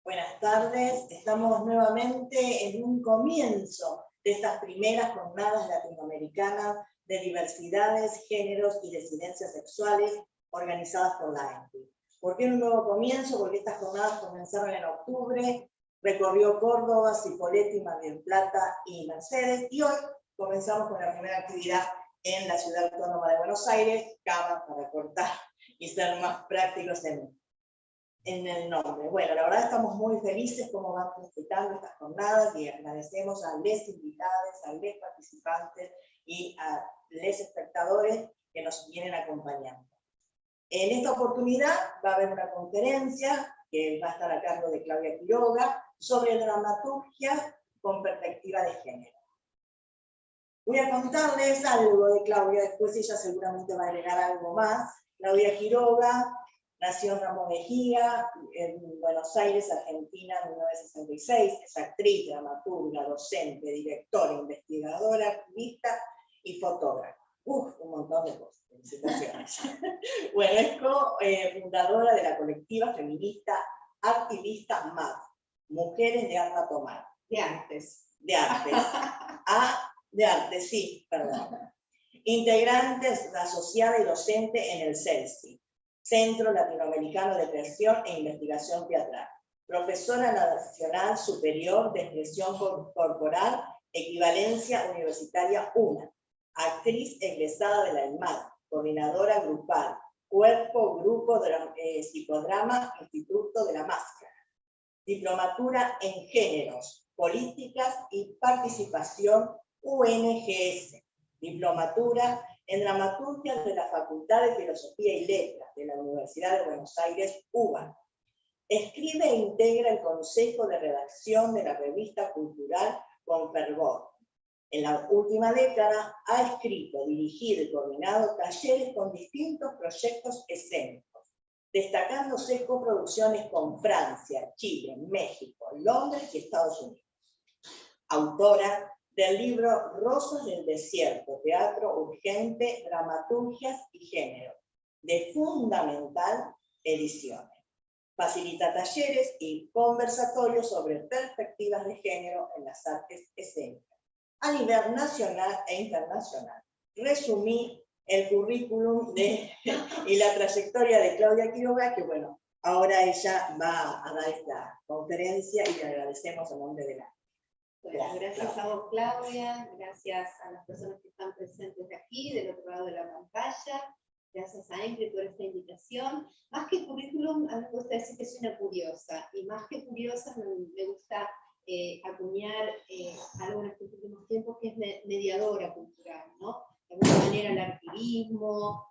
Buenas tardes, estamos nuevamente en un comienzo de estas primeras jornadas latinoamericanas de diversidades, géneros y disidencias sexuales organizadas por la ANTI. ¿Por qué un nuevo comienzo? Porque estas jornadas comenzaron en octubre, recorrió Córdoba, Cipolletti, Mar del Plata y Mercedes, y hoy comenzamos con la primera actividad en la Ciudad Autónoma de Buenos Aires, Cama para cortar y ser más prácticos en el nombre. Bueno, la verdad estamos muy felices como van transitando estas jornadas y agradecemos a les invitados, a les participantes y a les espectadores que nos vienen acompañando. En esta oportunidad va a haber una conferencia que va a estar a cargo de Claudia Quiroga sobre dramaturgia con perspectiva de género. Voy a contarles algo de Claudia, después ella seguramente va a agregar algo más. Claudia Quiroga nació en Ramón Mejía, en Buenos Aires, Argentina, en 1966. Es actriz, dramaturga, docente, directora, investigadora, activista y fotógrafa. Un montón de cosas. Felicitaciones. Bueno, es fundadora de la colectiva feminista activista MAD, Mujeres de Arma Tomar. De artes. De artes. De arte, sí, perdón. Integrantes asociada y docente en el CELSI, Centro Latinoamericano de Creación e Investigación Teatral. Profesora Nacional Superior de Expresión Corporal, Equivalencia Universitaria UNA. Actriz egresada de la ENMAD, coordinadora grupal, Grupo Psicodrama, Instituto de la Máscara. Diplomatura en Géneros, Políticas y Participación UNGS, diplomatura en dramaturgia de la Facultad de Filosofía y Letras de la Universidad de Buenos Aires, UBA. Escribe e integra el Consejo de Redacción de la revista cultural Con Fervor. En la última década ha escrito, dirigido y coordinado talleres con distintos proyectos escénicos, destacándose coproducciones con Francia, Chile, México, Londres y Estados Unidos. Autora del libro Rosas del Desierto, Teatro Urgente, Dramaturgias y Género, de Fundamental Ediciones. Facilita talleres y conversatorios sobre perspectivas de género en las artes escénicas, a nivel nacional e internacional. Resumí el currículum y la trayectoria de Claudia Quiroga, que bueno, ahora ella va a dar esta conferencia y le agradecemos en nombre de la. Bueno, gracias a vos, Claudia, gracias a las personas que están presentes aquí, del otro lado de la pantalla, gracias a Ingrid por esta invitación. Más que currículum, a mí me gusta decir que soy una curiosa, y más que curiosa me gusta acuñar algo en estos últimos tiempos que es mediadora cultural, ¿no? De alguna manera el activismo,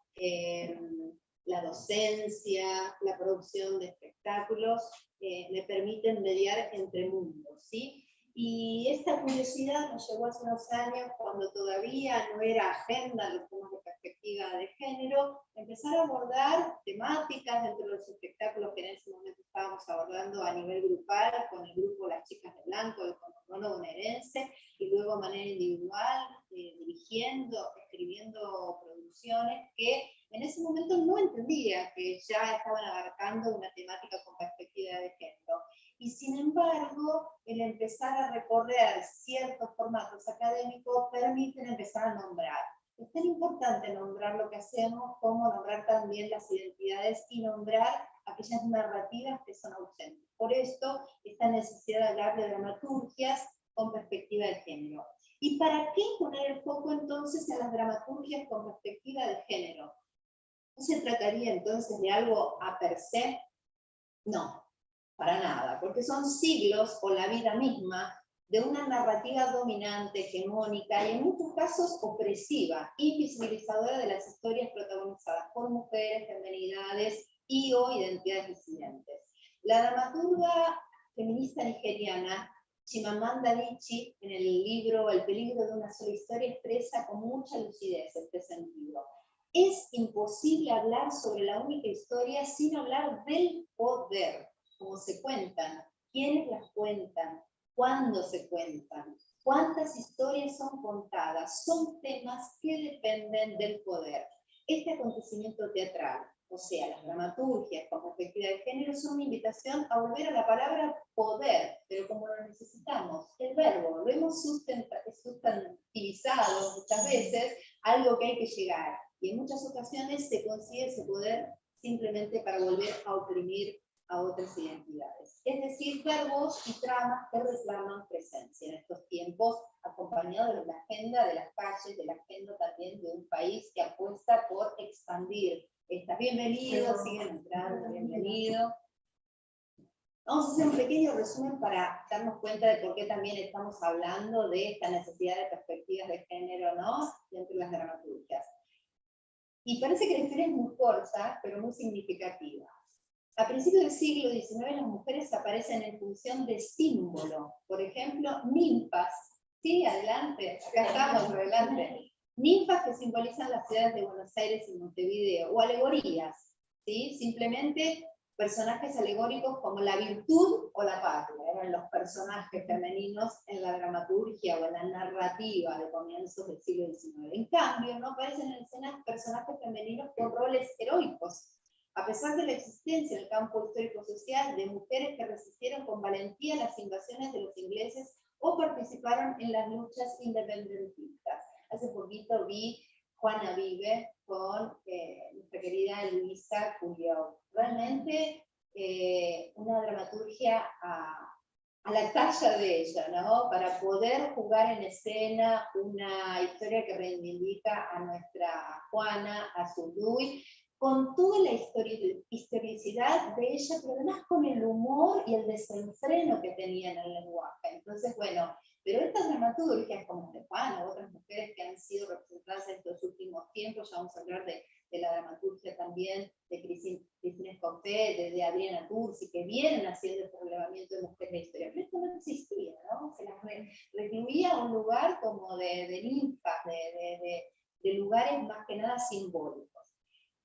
la docencia, la producción de espectáculos, me permiten mediar entre mundos, ¿sí? Y esta curiosidad nos llevó hace unos años, cuando todavía no era agenda los temas de perspectiva de género, empezar a abordar temáticas dentro de los espectáculos que en ese momento estábamos abordando a nivel grupal, con el grupo Las Chicas de Blanco, del conurbano bonaerense, y luego de manera individual, dirigiendo, escribiendo producciones que en ese momento no entendía que ya estaban abarcando una temática con perspectiva de género. Y sin embargo, el empezar a recorrer ciertos formatos académicos permiten empezar a nombrar. Es tan importante nombrar lo que hacemos como nombrar también las identidades y nombrar aquellas narrativas que son ausentes. Por esto, esta necesidad de hablar de dramaturgias con perspectiva de género. ¿Y para qué poner el foco entonces en las dramaturgias con perspectiva de género? ¿No se trataría entonces de algo a per se? No. Para nada, porque son siglos o la vida misma de una narrativa dominante, hegemónica y en muchos casos opresiva, invisibilizadora de las historias protagonizadas por mujeres, feminidades y o identidades disidentes. La dramaturga feminista nigeriana Chimamanda Adichie, en el libro El peligro de una sola historia, expresa con mucha lucidez este sentido. Es imposible hablar sobre la única historia sin hablar del poder. Cómo se cuentan, quiénes las cuentan, cuándo se cuentan, cuántas historias son contadas, son temas que dependen del poder. Este acontecimiento teatral, o sea, las dramaturgias con perspectiva de género, son una invitación a volver a la palabra poder, pero como lo necesitamos, el verbo, lo hemos sustantivizado muchas veces, algo que hay que llegar, y en muchas ocasiones se consigue ese poder simplemente para volver a oprimir a otras identidades. Es decir, verbos y tramas que reclaman presencia en estos tiempos, acompañados de la agenda de las calles, de la agenda también de un país que apuesta por expandir. Bienvenido, siguen entrando, bienvenido. Vamos a hacer un pequeño resumen para darnos cuenta de por qué también estamos hablando de esta necesidad de perspectivas de género, ¿no?, dentro de las dramaturgias. Y parece que la historia es muy corta, pero muy significativa. A principios del siglo XIX las mujeres aparecen en función de símbolo. Por ejemplo, ninfas. Sí, adelante, acá estamos, adelante. Ninfas que simbolizan las ciudades de Buenos Aires y Montevideo, o alegorías, ¿sí? Simplemente personajes alegóricos como la virtud o la patria, eran los personajes femeninos en la dramaturgia o en la narrativa de comienzos del siglo XIX. En cambio, no aparecen en escena personajes femeninos con roles heroicos, a pesar de la existencia en el campo histórico-social de mujeres que resistieron con valentía las invasiones de los ingleses o participaron en las luchas independentistas. Hace poquito vi Juana Vive con nuestra querida Luisa Julió. Realmente una dramaturgia a la talla de ella, ¿no? Para poder jugar en escena una historia que reivindica a nuestra Juana, a Zurduy, con toda la historicidad de ella, pero además con el humor y el desenfreno que tenía en el lenguaje. Entonces, bueno, pero estas dramaturgias, como Juana u otras mujeres que han sido representadas en estos últimos tiempos, ya vamos a hablar de la dramaturgia también de Cristina Escofet, de Adriana Tursi, que vienen haciendo el relevamiento de mujeres de la historia, pero esto no existía, ¿no? Se las recluía a un lugar como de ninfas, de lugares más que nada simbólicos.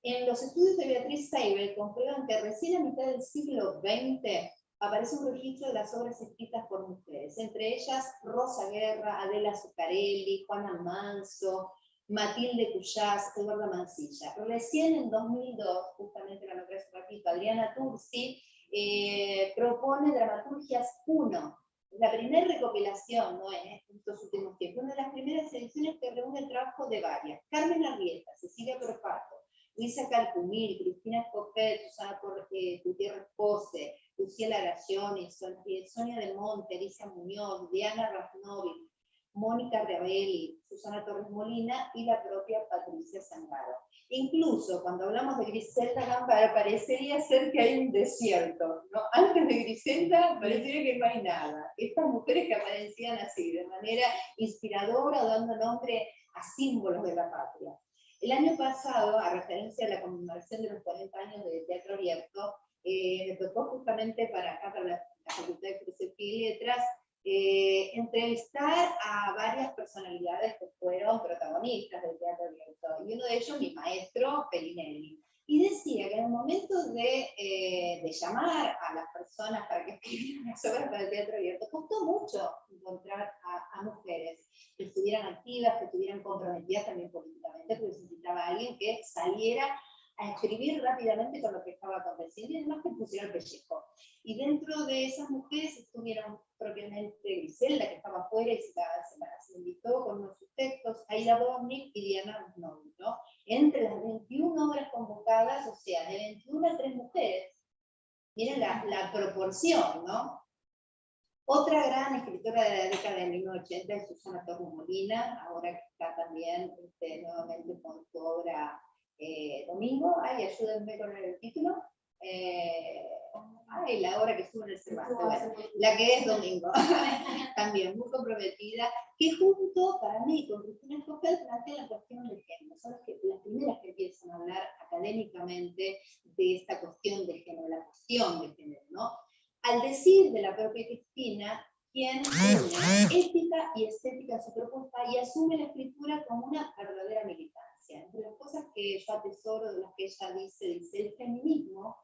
En los estudios de Beatriz Seibel comprueban que recién a mitad del siglo XX aparece un registro de las obras escritas por mujeres, entre ellas Rosa Guerra, Adela Zuccarelli, Juana Manso, Matilde Cuyás, Eduarda Mansilla. Recién en 2002, justamente la nombré hace un ratito, Adriana Tursi propone Dramaturgias 1, la primera recopilación, ¿no?, en estos últimos tiempos, una de las primeras ediciones que reúne el trabajo de varias: Carmen Arrieta, Cecilia Torpato, Luisa Calcumil, Cristina Escofet, Susana Gutiérrez Pose, Luciela Aragioni, Sonia de Monte, Alicia Muñoz, Diana Rafnovic, Mónica Reabelli, Susana Torres Molina y la propia Patricia Zangaro. Incluso cuando hablamos de Griselda Gambara, parecería ser que hay un desierto, ¿no? Antes de Griselda parecería que no hay nada. Estas mujeres que aparecían así, de manera inspiradora, dando nombre a símbolos de la patria. El año pasado, a referencia a la conmemoración de los 40 años de Teatro Abierto, me tocó justamente para la Facultad de Filosofía y Letras entrevistar a varias personalidades que fueron protagonistas del Teatro Abierto, y uno de ellos mi maestro Pelinelli. Y decía que en el momento de llamar a las personas para que escribieran las obras para el Teatro Abierto, costó mucho encontrar a mujeres que estuvieran activas, que estuvieran comprometidas también políticamente, porque necesitaba a alguien que saliera a escribir rápidamente con lo que estaba aconteciendo y además que pusiera el pellejo. Y dentro de esas mujeres estuvieron propiamente Griselda, que estaba afuera y se invitó con uno de sus textos, Aida Bornik y Diana Rafnovic, ¿no? Entre las 21 obras convocadas, o sea, de 21 a 3 mujeres. Miren la proporción, ¿no? Otra gran escritora de la década de 1980 es Susana Torres Molina, ahora que está también nuevamente con su obra Domingo. Ay, ayúdenme con el título. La obra que estuvo en el Cervantes, bueno, la que es Domingo. También muy comprometida, que junto, para mí, con Cristina Escofet, plantea la cuestión de género. Son las primeras que empiezan a hablar académicamente de esta cuestión de género, la cuestión de género, ¿no? Al decir de la propia Cristina, quien une ética y estética en su propuesta y asume la escritura como una verdadera militancia. Entre las cosas que yo atesoro de las que ella dice el feminismo,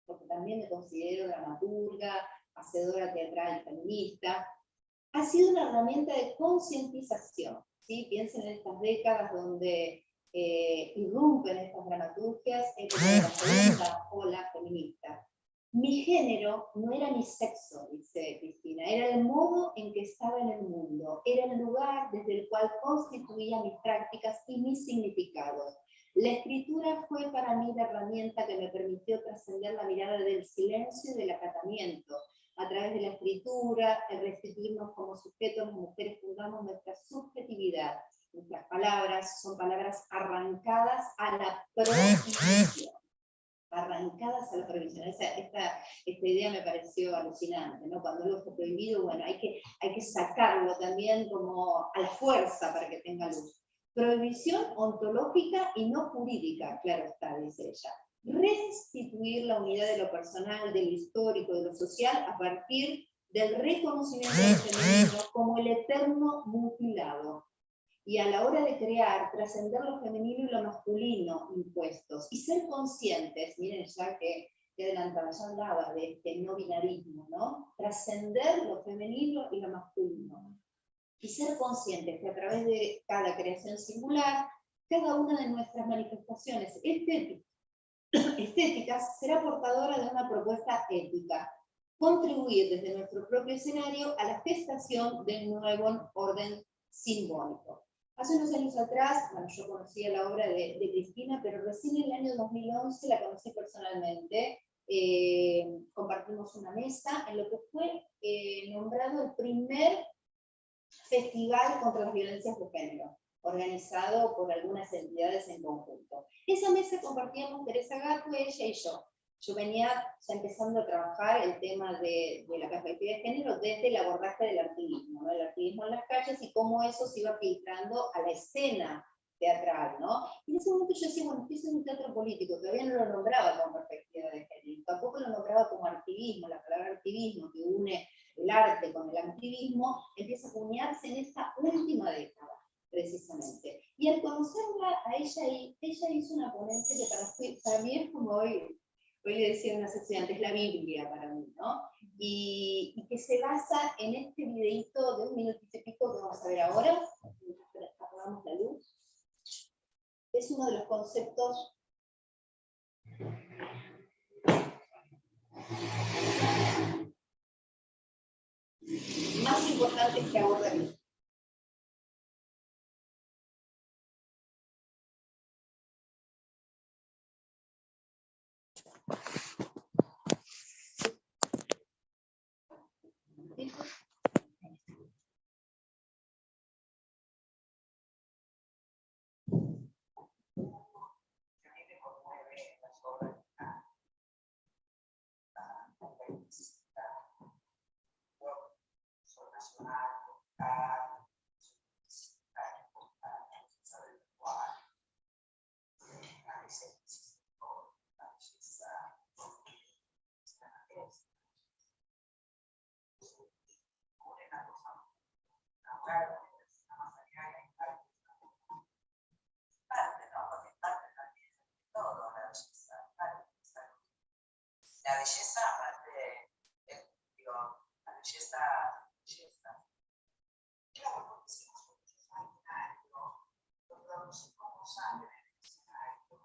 porque también me considero dramaturga, hacedora teatral feminista, ha sido una herramienta de concientización, ¿sí? Piensen en estas décadas donde irrumpen estas dramaturgias es como la segunda ola feminista. Mi género no era mi sexo, dice Cristina, era el modo en que estaba en el mundo, era el lugar desde el cual constituía mis prácticas y mis significados. La escritura fue para mí la herramienta que me permitió trascender la mirada del silencio y del acatamiento. A través de la escritura, el restituirnos como sujetos, las mujeres fundamos nuestra subjetividad. Nuestras palabras son palabras arrancadas a la prohibición. Arrancadas a la prohibición. Esta idea me pareció alucinante, ¿no? Cuando algo está prohibido, bueno, hay que sacarlo también como a la fuerza para que tenga luz. Prohibición ontológica y no jurídica, claro está, dice ella. Restituir la unidad de lo personal, de lo histórico, de lo social, a partir del reconocimiento del femenino como el eterno mutilado. Y a la hora de crear, trascender lo femenino y lo masculino impuestos, y ser conscientes, miren ya que adelantaba, ya hablaba de este no binarismo, ¿no? Trascender lo femenino y lo masculino. Y ser conscientes que a través de cada creación singular, cada una de nuestras manifestaciones estéticas será portadora de una propuesta ética. Contribuir desde nuestro propio escenario a la gestación del nuevo orden simbólico. Hace unos años atrás, bueno, yo conocía la obra de Cristina, pero recién en el año 2011 la conocí personalmente. Compartimos una mesa en lo que fue nombrado el primer festival contra las violencias de género, organizado por algunas entidades en conjunto. Esa mesa compartíamos Teresa Gato, ella y yo. Yo venía ya empezando a trabajar el tema de la perspectiva de género desde el abordaje del activismo, ¿no? El activismo en las calles y cómo eso se iba filtrando a la escena teatral, ¿no? Y en ese momento yo decía, bueno, estoy haciendo un teatro político, todavía no lo nombraba con perspectiva de género, tampoco lo nombraba como activismo, la palabra activismo que une el arte con el activismo, empieza a acuñarse en esta última década, precisamente. Y al conocerla a ella hizo una ponencia que para mí es como hoy le decía a unas estudiantes, la Biblia para mí, ¿no? Y que se basa en este videíto de 1 minutito y pico que vamos a ver ahora, apagamos la luz. Es uno de los conceptos más importantes que aborda el libro. La belleza, digo, la belleza. Claro, porque si nosotros hay algo, lo producimos sangre en el escenario,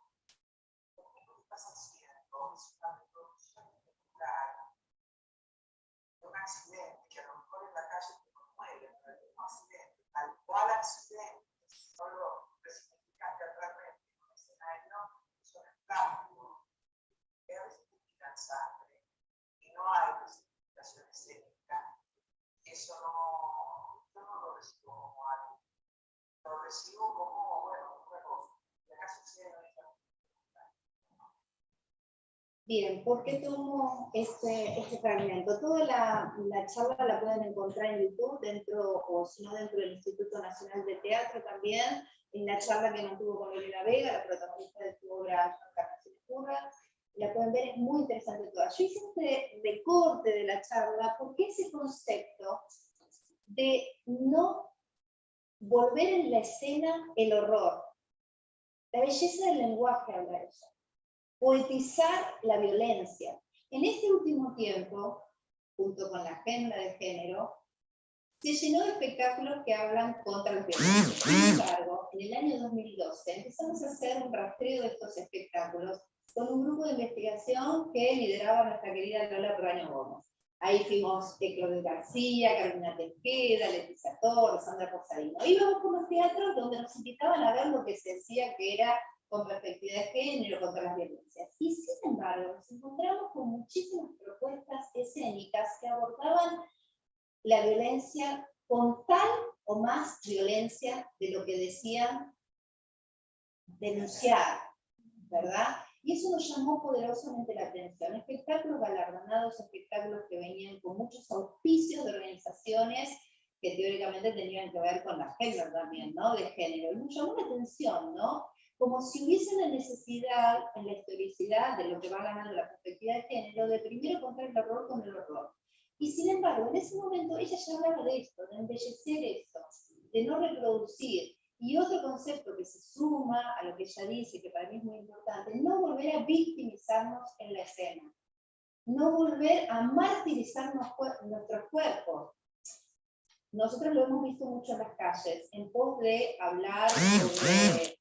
lo único que estás haciendo es una reproducción natural de un accidente que a lo mejor en la calle te conmueve, pero el mismo accidente, tal cual accidente, no lo resignificas teatralmente en un escenario, es un espectáculo. Que a veces te tiran sangre y no hay resignificación escénica. Eso no, yo no lo recibo como algo. Lo recibo como, bueno, una cosa. Y acá sucede esta pregunta. Bien, ¿por qué tomo este fragmento? Toda la charla la pueden encontrar en YouTube, dentro, o si no dentro del Instituto Nacional de Teatro también, en la charla que mantuvo con Elena Vega, la protagonista de tu obra Encarnaciones Purgas. La pueden ver, es muy interesante toda. Yo hice este recorte de la charla porque ese concepto de no volver en la escena el horror, la belleza del lenguaje habla de eso, poetizar la violencia. En este último tiempo, junto con la agenda de género, se llenó de espectáculos que hablan contra los violencia. Sin embargo, en el año 2012 empezamos a hacer un rastreo de estos espectáculos con un grupo de investigación que lideraba nuestra querida Lola Proaño Gómez. Ahí fuimos Claudio García, Carolina Tejeda, Leticia Torres, Sandra Posadino. Íbamos por los teatros donde nos invitaban a ver lo que se decía que era con perspectiva de género, contra las violencias. Y sin embargo, nos encontramos con muchísimas propuestas escénicas que abordaban la violencia con tal o más violencia de lo que decían denunciar, ¿verdad? Y eso nos llamó poderosamente la atención. Espectáculos galardonados, espectáculos que venían con muchos auspicios de organizaciones que teóricamente tenían que ver con la género también, ¿no? De género. Y nos llamó la atención, ¿no? Como si hubiese una necesidad en la historicidad de lo que va ganando la perspectiva de género, de primero contar el horror con el horror. Y sin embargo, en ese momento ella ya hablaba de esto, de embellecer esto, de no reproducir. Y otro concepto que se suma a lo que ella dice, que para mí es muy importante, no volver a victimizarnos en la escena, no volver a martirizar nuestros cuerpos. Nosotros lo hemos visto mucho en las calles, en pos de hablar sobre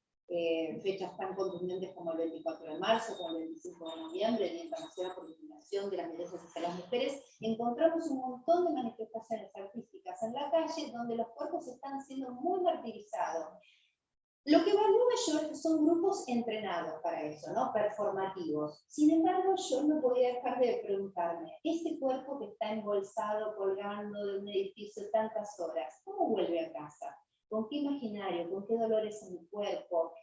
fechas tan contundentes como el 24 de marzo, como el 25 de noviembre, el Día Internacional por la Eliminación de las Violencias hacia las Mujeres. Encontramos un montón de manifestaciones artísticas en la calle donde los cuerpos están siendo muy martirizados. Lo que evalúo yo es que son grupos entrenados para eso, ¿no? Performativos. Sin embargo, yo no podía dejar de preguntarme, este cuerpo que está embolsado, colgando de un edificio tantas horas, ¿cómo vuelve a casa? ¿Con qué imaginario? ¿Con qué dolores en mi cuerpo?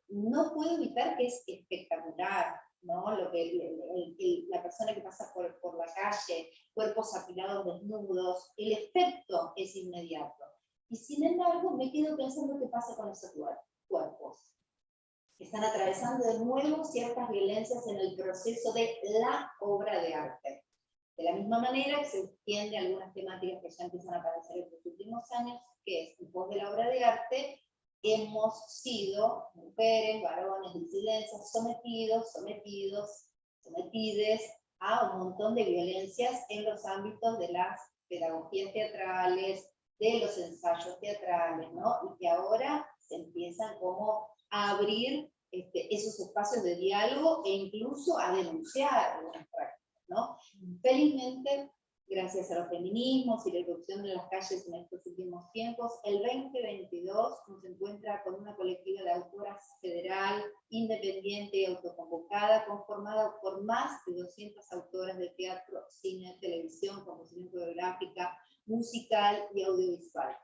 No puedo evitar que es espectacular, ¿no? La persona que pasa por la calle, cuerpos apilados desnudos, el efecto es inmediato. Y sin embargo, me quedo pensando qué pasa con esos cuerpos. Están atravesando de nuevo ciertas violencias en el proceso de la obra de arte. De la misma manera que se extiende algunas temáticas que ya empiezan a aparecer en los últimos años, que es, en pos de la obra de arte, hemos sido mujeres, varones, disidencias, sometides a un montón de violencias en los ámbitos de las pedagogías teatrales, de los ensayos teatrales, ¿no? Y que ahora se empiezan como a abrir esos espacios de diálogo e incluso a denunciar algunas prácticas, ¿no? Felizmente, gracias a los feminismos y la irrupción de las calles en estos últimos tiempos, el 2022 nos encuentra con una colectiva de autoras federal, independiente y autoconvocada, conformada por más de 200 autoras de teatro, cine, televisión, composición coreográfica, musical y audiovisual.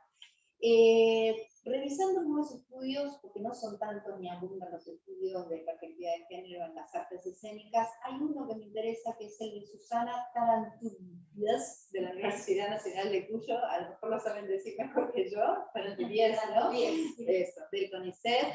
Revisando nuevos estudios, porque no son tantos ni abundan los estudios de perspectiva de género en las artes escénicas, hay uno que me interesa, que es el de Susana Tarantulias, de la Universidad Nacional de Cuyo, a lo mejor lo saben decir mejor que yo, Tarantulias, ¿no? Eso, del CONICET,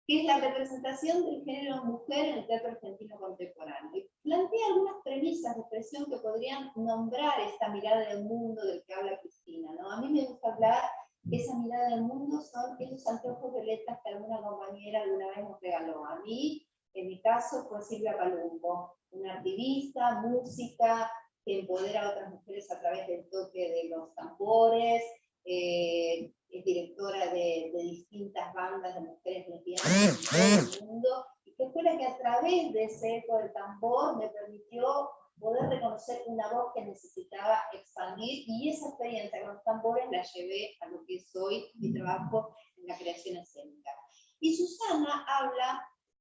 que es la representación del género mujer en el teatro argentino contemporáneo. Y plantea algunas premisas de expresión que podrían nombrar esta mirada del mundo del que habla Cristina, ¿no? A mí me gusta hablar que esa mirada del mundo son esos anteojos violetas que alguna compañera alguna vez nos regaló. A mí, en mi caso, fue Silvia Palumbo, una activista, música, que empodera a otras mujeres a través del toque de los tambores, es directora de distintas bandas de mujeres lesbianas en todo el mundo, y que fue la que a través de ese eco del tambor me permitió poder reconocer una voz que necesitaba expandir, y esa experiencia con los tambores la llevé a lo que es hoy mi trabajo en la creación escénica. Y Susana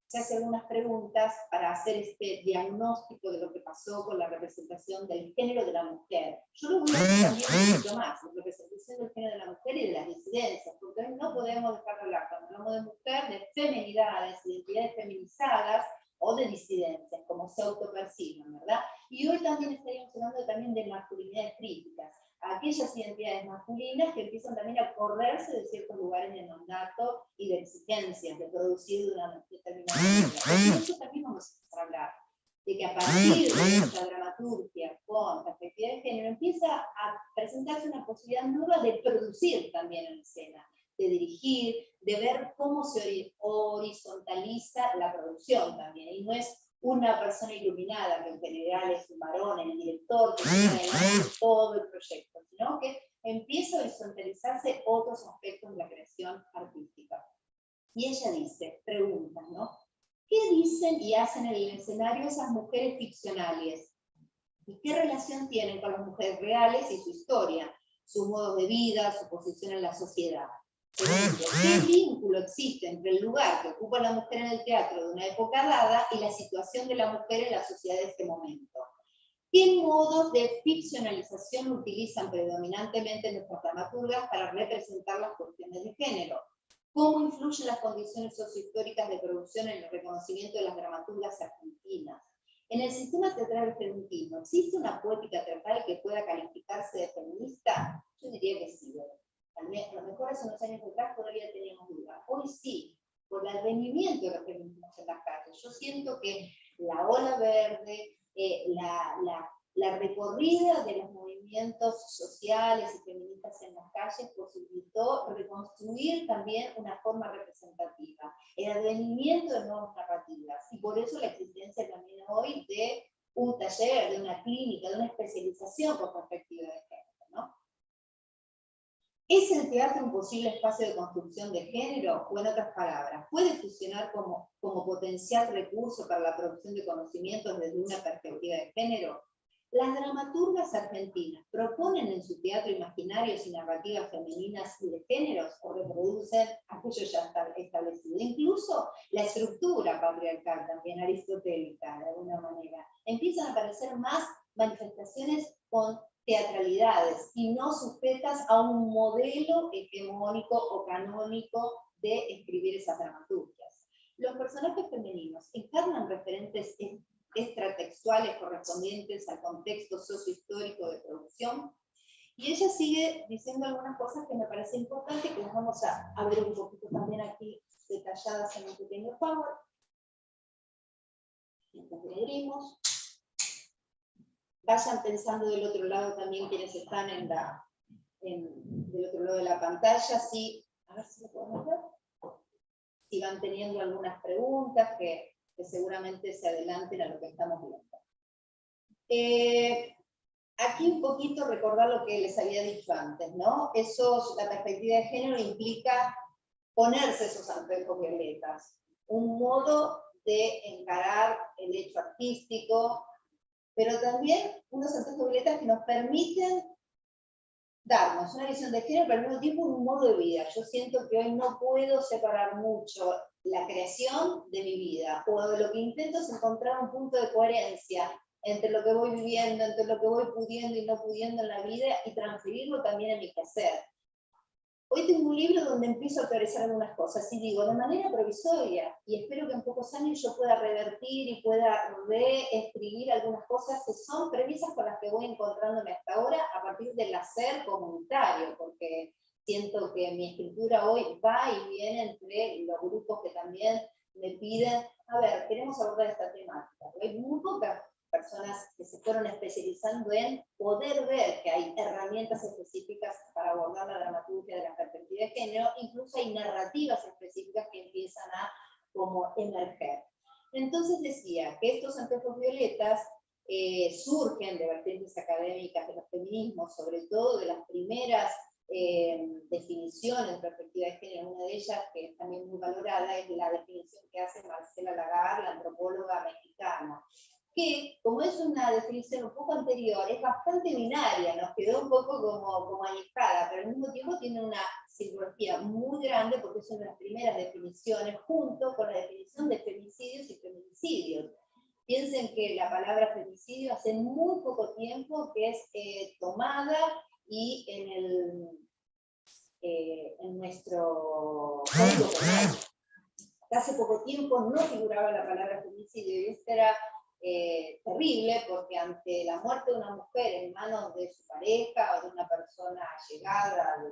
se hace algunas preguntas para hacer este diagnóstico de lo que pasó con la representación del género de la mujer. Yo lo voy a hacer también un poquito más, la representación del género de la mujer y de las disidencias, porque hoy no podemos dejar de hablar, cuando hablamos de mujer, de femenidades, identidades feminizadas, o de disidencias, como se autoperciben, ¿verdad? Y hoy también estaríamos hablando también de masculinidades críticas, aquellas identidades masculinas que empiezan también a correrse de ciertos lugares de mandato y de exigencias, de producir de una determinada manera. De eso también vamos a empezar a hablar, de que a partir de esta dramaturgia con perspectiva de género empieza a presentarse una posibilidad nueva de producir también en escena, de dirigir, de ver cómo se horizontaliza la producción también, y no es una persona iluminada, que en general es un varón, el director, que tiene adelante todo el proyecto, sino que empieza a horizontalizarse otros aspectos de la creación artística. Y ella dice, pregunta, ¿no? ¿Qué dicen y hacen en el escenario esas mujeres ficcionales? ¿Y qué relación tienen con las mujeres reales y su historia, sus modos de vida, su posición en la sociedad? Segundo, ¿qué vínculo existe entre el lugar que ocupa la mujer en el teatro de una época dada y la situación de la mujer en la sociedad de este momento? ¿Qué modos de ficcionalización utilizan predominantemente nuestras dramaturgas para representar las cuestiones de género? ¿Cómo influyen las condiciones sociohistóricas de producción en el reconocimiento de las dramaturgas argentinas? En el sistema teatral argentino, ¿existe una poética teatral que pueda calificarse de feminista? Yo diría que sí. A lo mejor hace unos años atrás todavía teníamos dudas. Hoy sí, por el advenimiento de los feminismos en las calles. Yo siento que la ola verde, la recorrida de los movimientos sociales y feministas en las calles posibilitó reconstruir también una forma representativa, el advenimiento de nuevas narrativas, y por eso la existencia también hoy de un taller, de una clínica, de una especialización por perspectiva de género, ¿no? ¿Es el teatro un posible espacio de construcción de género? O en otras palabras, ¿puede funcionar como potencial recurso para la producción de conocimientos desde una perspectiva de género? Las dramaturgas argentinas proponen en su teatro imaginarios y narrativas femeninas y de géneros o reproducen aquello ya establecido. Incluso la estructura patriarcal, también aristotélica de alguna manera. Empiezan a aparecer más manifestaciones con teatralidades y no sujetas a un modelo hegemónico o canónico de escribir esas dramaturgias. Los personajes femeninos encarnan referentes extratextuales correspondientes al contexto sociohistórico de producción, y ella sigue diciendo algunas cosas que me parece importante, que las vamos a ver un poquito también aquí detalladas en un pequeño power. Mientras que abrimos. Vayan pensando del otro lado también quienes están del otro lado de la pantalla, sí, a ver si lo podemos ver, si van teniendo algunas preguntas que seguramente se adelanten a lo que estamos viendo. Aquí un poquito recordar lo que les había dicho antes, ¿no? La perspectiva de género implica ponerse esos anteojos violetas, un modo de encarar el hecho artístico, pero también unos anteojos violetas que nos permiten darnos una visión de género, pero al mismo tiempo un modo de vida. Yo siento que hoy no puedo separar mucho la creación de mi vida, o de lo que intento es encontrar un punto de coherencia entre lo que voy viviendo, entre lo que voy pudiendo y no pudiendo en la vida, y transferirlo también a mi quehacer. Hoy tengo un libro donde empiezo a teorizar algunas cosas y digo, de manera provisoria, y espero que en pocos años yo pueda revertir y pueda reescribir algunas cosas que son premisas con las que voy encontrándome hasta ahora a partir del hacer comunitario, porque siento que mi escritura hoy va y viene entre los grupos que también me piden, a ver, queremos abordar esta temática. Hay muy pocas personas que se fueron especializando en poder ver que hay herramientas específicas para abordar la dramaturgia de la perspectiva de género, incluso hay narrativas específicas que empiezan a como emerger. Entonces decía que estos anteojos violetas surgen de vertientes académicas de los feminismos, sobre todo de las primeras definiciones de perspectiva de género. Una de ellas, que es también muy valorada, es la definición que hace Marcela Lagarde, la antropóloga mexicana, que, como es una definición un poco anterior, es bastante binaria, nos quedó un poco como añejada, pero al mismo tiempo tiene una simbología muy grande porque es una de las primeras definiciones, junto con la definición de femicidios y feminicidios. Piensen que la palabra femicidio hace muy poco tiempo que es tomada, y en nuestro código penal. Hace poco tiempo no figuraba la palabra femicidio, y esto era terrible, porque ante la muerte de una mujer en manos de su pareja o de una persona allegada, de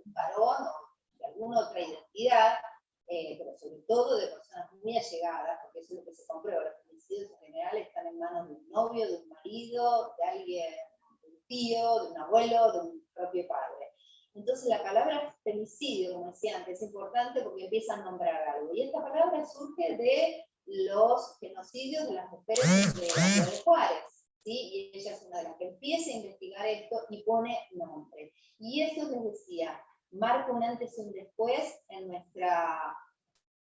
un varón o de alguna otra identidad, pero sobre todo de personas muy allegadas, porque eso es lo que se comprueba. Los femicidios en general están en manos de un novio, de un marido, de alguien, de un tío, de un abuelo, de un propio padre. Entonces la palabra femicidio, como decía antes, es importante porque empieza a nombrar algo. Y esta palabra surge de los genocidios genocidios de las mujeres de la de Juárez, ¿sí? Y ella es una de las que empieza a investigar esto y pone nombre. Y eso les decía, marca un antes y un después en nuestra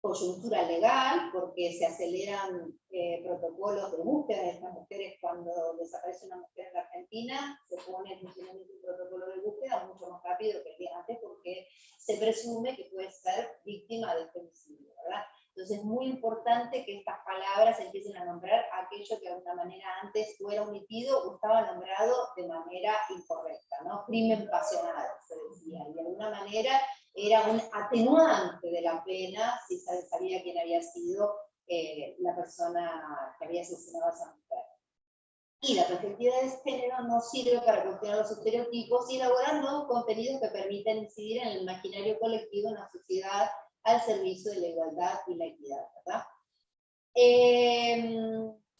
coyuntura legal, porque se aceleran protocolos de búsqueda de estas mujeres. Cuando desaparece una mujer en la Argentina, se pone en funcionamiento un protocolo de búsqueda mucho más rápido que el día antes, porque se presume que puede ser víctima de femicidio, ¿verdad? Entonces es muy importante que estas palabras empiecen a nombrar aquello que de alguna manera antes o era omitido o estaba nombrado de manera incorrecta, ¿no? Crimen pasional, se decía, y de alguna manera era un atenuante de la pena si se sabía quién había sido la persona que había asesinado a esa mujer. Y la perspectiva de género no sirve para cuestionar los estereotipos y elaborar nuevos contenidos que permitan incidir en el imaginario colectivo en la sociedad al servicio de la igualdad y la equidad, ¿verdad?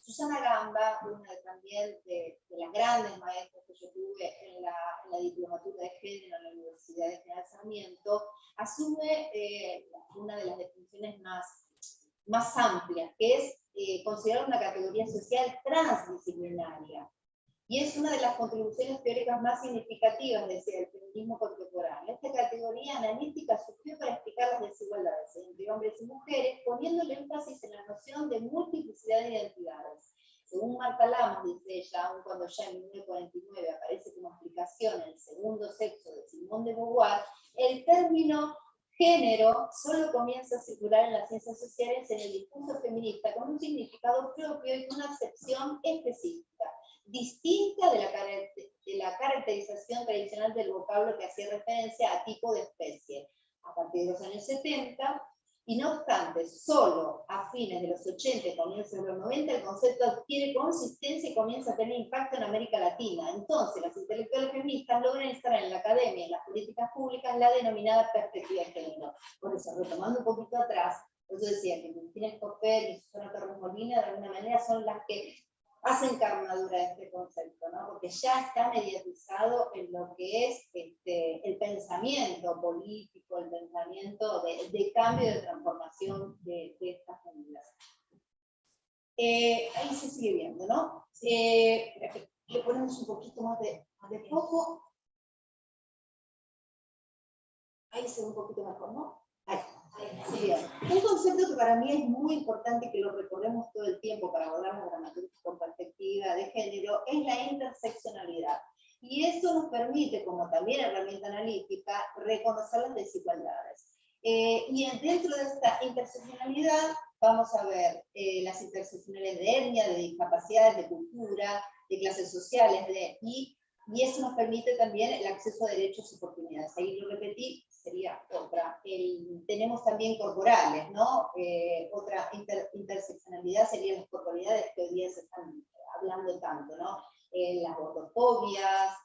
Susana Gamba, una también de las grandes maestras que yo tuve en la diplomatura de género en la Universidad de General Sarmiento, asume una de las definiciones más amplias, que es considerar una categoría social transdisciplinaria. Y es una de las contribuciones teóricas más significativas del feminismo contemporáneo. Esta categoría analítica surgió para explicar las desigualdades entre hombres y mujeres, poniéndole énfasis en la noción de multiplicidad de identidades. Según Marta Lamas, dice ella, aun cuando ya en 1949 aparece como explicación en el segundo sexo de Simone de Beauvoir, el término género solo comienza a circular en las ciencias sociales en el discurso feminista con un significado propio y con una acepción específica, distinta de la caracterización tradicional del vocablo que hacía referencia a tipo de especie. A partir de los años 70, y no obstante, solo a fines de los 80 y comienzos de los 90, el concepto adquiere consistencia y comienza a tener impacto en América Latina. Entonces, las intelectuales feministas logran instalar en la academia y en las políticas públicas la denominada perspectiva de género. Por eso, retomando un poquito atrás, yo decía que Cristina Escoffer y Susana Torres Molina, de alguna manera, son las que hacen carnadura de este concepto, ¿no? Porque ya está mediatizado en lo que es el pensamiento político, el pensamiento de cambio, de transformación de estas medidas. Ahí se sigue viendo, ¿no? Le ponemos un poquito más de foco. Ahí se ve un poquito mejor, ¿no? Ahí. Sí, bien. Un concepto que para mí es muy importante que lo recordemos todo el tiempo para abordar la dramaturgia con perspectiva de género es la interseccionalidad. Y eso nos permite, como también herramienta analítica, reconocer las desigualdades. Y dentro de esta interseccionalidad vamos a ver las interseccionalidades de etnia, de discapacidades, de cultura, de clases sociales, y eso nos permite también el acceso a derechos y oportunidades. Ahí lo repetí, sería otra. Tenemos también corporales, ¿no? Otra interseccionalidad serían las corporalidades que hoy día se están hablando tanto, ¿no? Las gordofobias,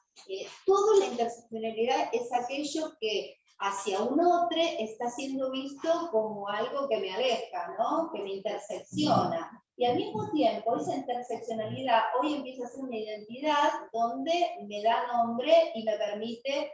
toda la interseccionalidad es aquello que hacia un otro está siendo visto como algo que me aleja, ¿no? Que me intersecciona. Y al mismo tiempo, esa interseccionalidad hoy empieza a ser una identidad donde me da nombre y me permite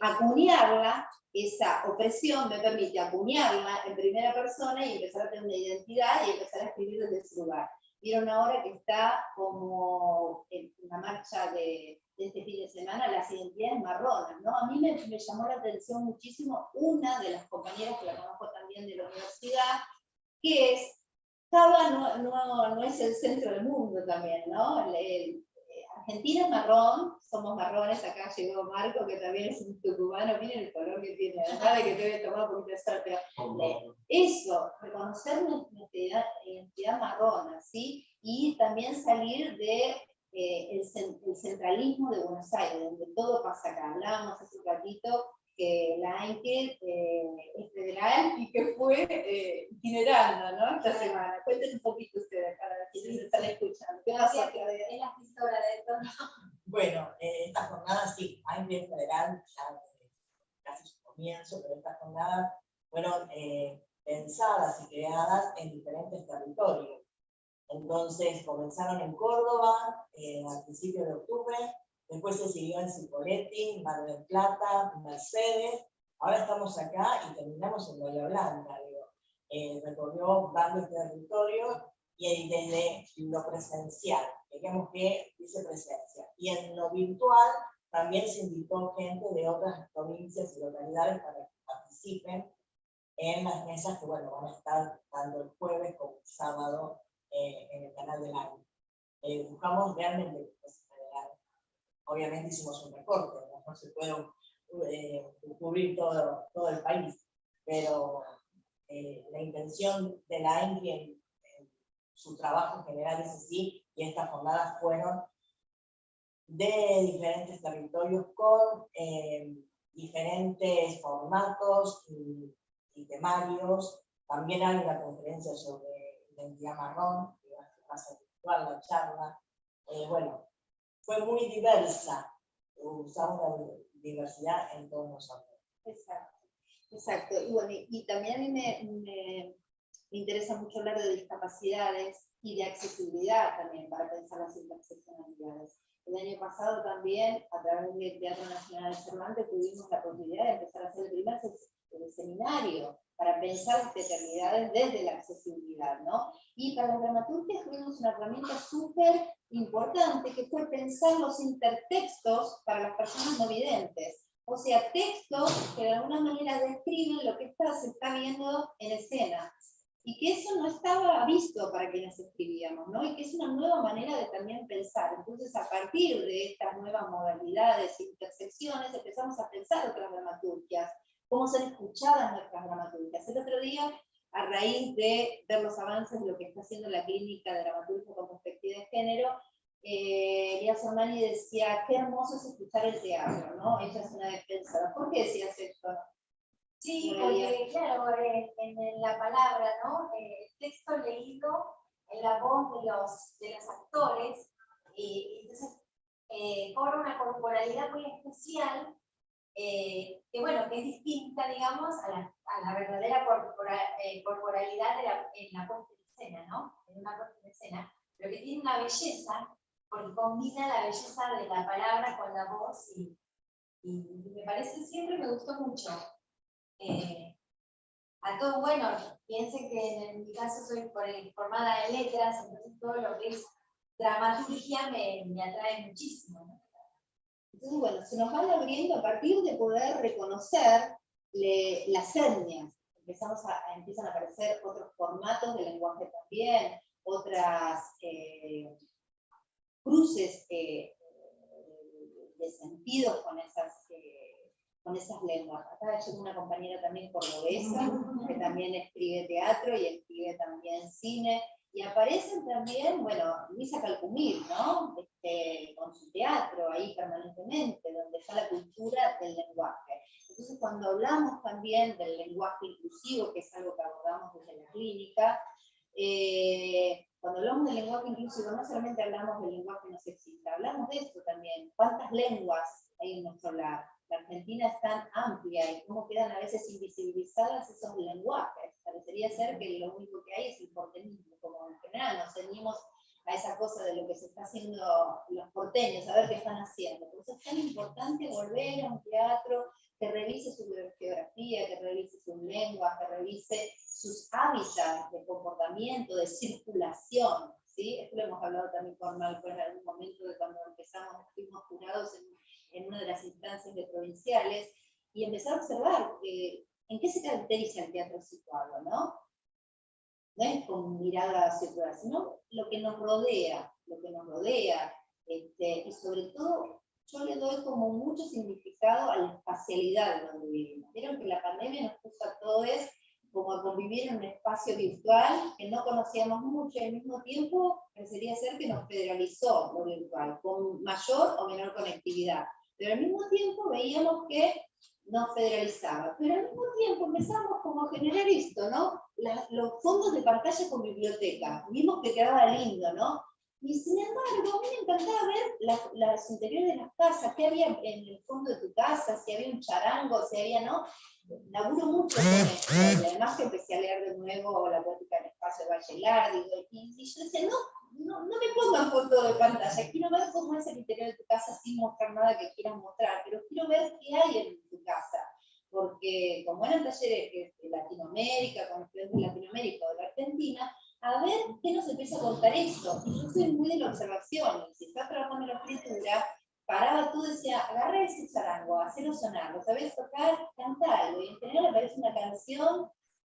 acuñarla. Esa opresión me permite acuñarla en primera persona y empezar a tener una identidad y empezar a escribir desde ese lugar. Vieron ahora que está como en la marcha de este fin de semana las identidades marronas, ¿no? A mí me llamó la atención muchísimo una de las compañeras que la conozco también de la universidad, que es, Cava no es el centro del mundo también, ¿no? Argentina es marrón, somos marrones, acá llegó Marco, que también es un tucumano, miren el color que tiene, además de que debe tomar un poquito de sol, pero eso, reconocer nuestra identidad marrona, ¿sí? Y también salir de el centralismo de Buenos Aires, donde todo pasa acá. Hablábamos hace un ratito que la ANCE es federal y que fue itinerando, ¿no? Esta semana. Cuenten un poquito ustedes para quienes están escuchando. ¿Qué pasa, Claudia? Es la gestora de esto, ¿no? Bueno, esta jornada sí, ANCE es federal, ya casi su comienzo, pero estas jornadas fueron pensadas y creadas en diferentes territorios. Entonces comenzaron en Córdoba a principios de octubre, después se siguió en Cipolletti, Mar del Plata, Mercedes, ahora estamos acá y terminamos en Bahía Blanca, recorrió varios territorios y desde lo presencial. Queríamos que hubiese presencia. Y en lo virtual también se invitó gente de otras provincias y localidades para que participen en las mesas que, bueno, van a estar tanto el jueves como el sábado en el canal del año. Buscamos realmente, pues, obviamente hicimos un recorte, no se puede cubrir todo el país, pero la intención de la ENGRI en su trabajo en general es así, y estas jornadas fueron de diferentes territorios con diferentes formatos y temarios. También hay una conferencia sobre identidad marrón, que va a ser virtual la charla. Bueno, fue muy diversa, usamos la diversidad en todos nosotros. Exacto, exacto. Y bueno, y también a mí me interesa mucho hablar de discapacidades y de accesibilidad también, para pensar las interseccionalidades. El año pasado también, a través del Teatro Nacional de Cervantes, tuvimos la posibilidad de empezar a hacer el primer seminario para pensar las eternidades desde la accesibilidad, ¿no? Y para las dramaturgias tuvimos una herramienta súper importante, que fue pensar los intertextos para las personas no videntes. O sea, textos que de alguna manera describen lo que se está viendo en escena. Y que eso no estaba visto para quienes escribíamos, ¿no? Y que es una nueva manera de también pensar. Entonces, a partir de estas nuevas modalidades e intersecciones, empezamos a pensar otras dramaturgias, cómo ser escuchadas nuestras dramaturgias. El otro día, a raíz de ver los avances de lo que está haciendo la clínica de dramaturgia con perspectiva de género, Elías Ormani decía, qué hermoso es escuchar el teatro, ¿no? Ella es una defensora. ¿Por qué decías esto? Sí, porque claro, en la palabra, ¿no? El texto leído en la voz de los actores, y entonces cobra una corporalidad muy especial, que bueno, que es distinta, digamos, a la verdadera corporalidad en la puesta en escena, ¿no? En una puesta en escena, pero que tiene una belleza, porque combina la belleza de la palabra con la voz, y me parece, siempre me gustó mucho. A todo, bueno, piensen que en mi caso soy formada en letras, entonces todo lo que es dramaturgia me atrae muchísimo, ¿no? Entonces, bueno, se nos van abriendo a partir de poder reconocer las etnias. Empiezan a aparecer otros formatos de lenguaje también, otras cruces de sentidos con esas lenguas. Acá hay una compañera también cordobesa, que también escribe teatro y escribe también cine, y aparecen también, bueno, Luisa Calcumir, ¿no? Con su teatro ahí permanentemente, donde está la cultura del lenguaje. Entonces, cuando hablamos también del lenguaje inclusivo, que es algo que abordamos desde la clínica, cuando hablamos del lenguaje inclusivo, no solamente hablamos del lenguaje no sexista, hablamos de esto también. ¿Cuántas lenguas hay en nuestro lado? La Argentina es tan amplia, y cómo quedan a veces invisibilizadas esos lenguajes. Parecería ser que lo único que hay es el porteñismo, como en general nos ceñimos a esa cosa de lo que se está haciendo los porteños, a ver qué están haciendo. Por eso es tan importante volver a un teatro que revise su geografía, que revise sus lenguas, que revise sus hábitats de comportamiento, de circulación, ¿sí? Esto lo hemos hablado también con Malco en algún momento, de cuando fuimos jurados en una de las instancias de provinciales, y empezar a observar en qué se caracteriza el teatro situado, ¿no? No es con mirada circular, sino lo que nos rodea, y sobre todo, yo le doy como mucho significado a la espacialidad de donde vivimos. Vieron que la pandemia nos puso a todos como a convivir en un espacio virtual que no conocíamos mucho, y al mismo tiempo parecería ser que nos federalizó lo virtual, con mayor o menor conectividad. Pero al mismo tiempo veíamos que nos federalizaba. Pero al mismo tiempo empezamos como a generar esto, ¿no? Los fondos de pantalla con biblioteca. Vimos que quedaba lindo, ¿no? Y sin embargo, a mí me encantaba ver los interiores de las casas, qué había en el fondo de tu casa, si había un charango, si había, ¿no? Laburo mucho con esto, y además que empecé a leer de nuevo La Poética del Espacio de Bachelard, y yo decía, no me pongan foto de pantalla, quiero ver cómo es el interior de tu casa sin mostrar nada que quieras mostrar, pero quiero ver qué hay en tu casa, porque como eran talleres de Latinoamérica, con estudiantes de Latinoamérica o de la Argentina, a ver qué nos empieza a contar esto. Y yo soy muy de la observación, y si estás trabajando en la escritura, paraba tú, decía, agarra ese charango, hacelo sonar, ¿lo sabés tocar? Canta algo. Y en general aparece una canción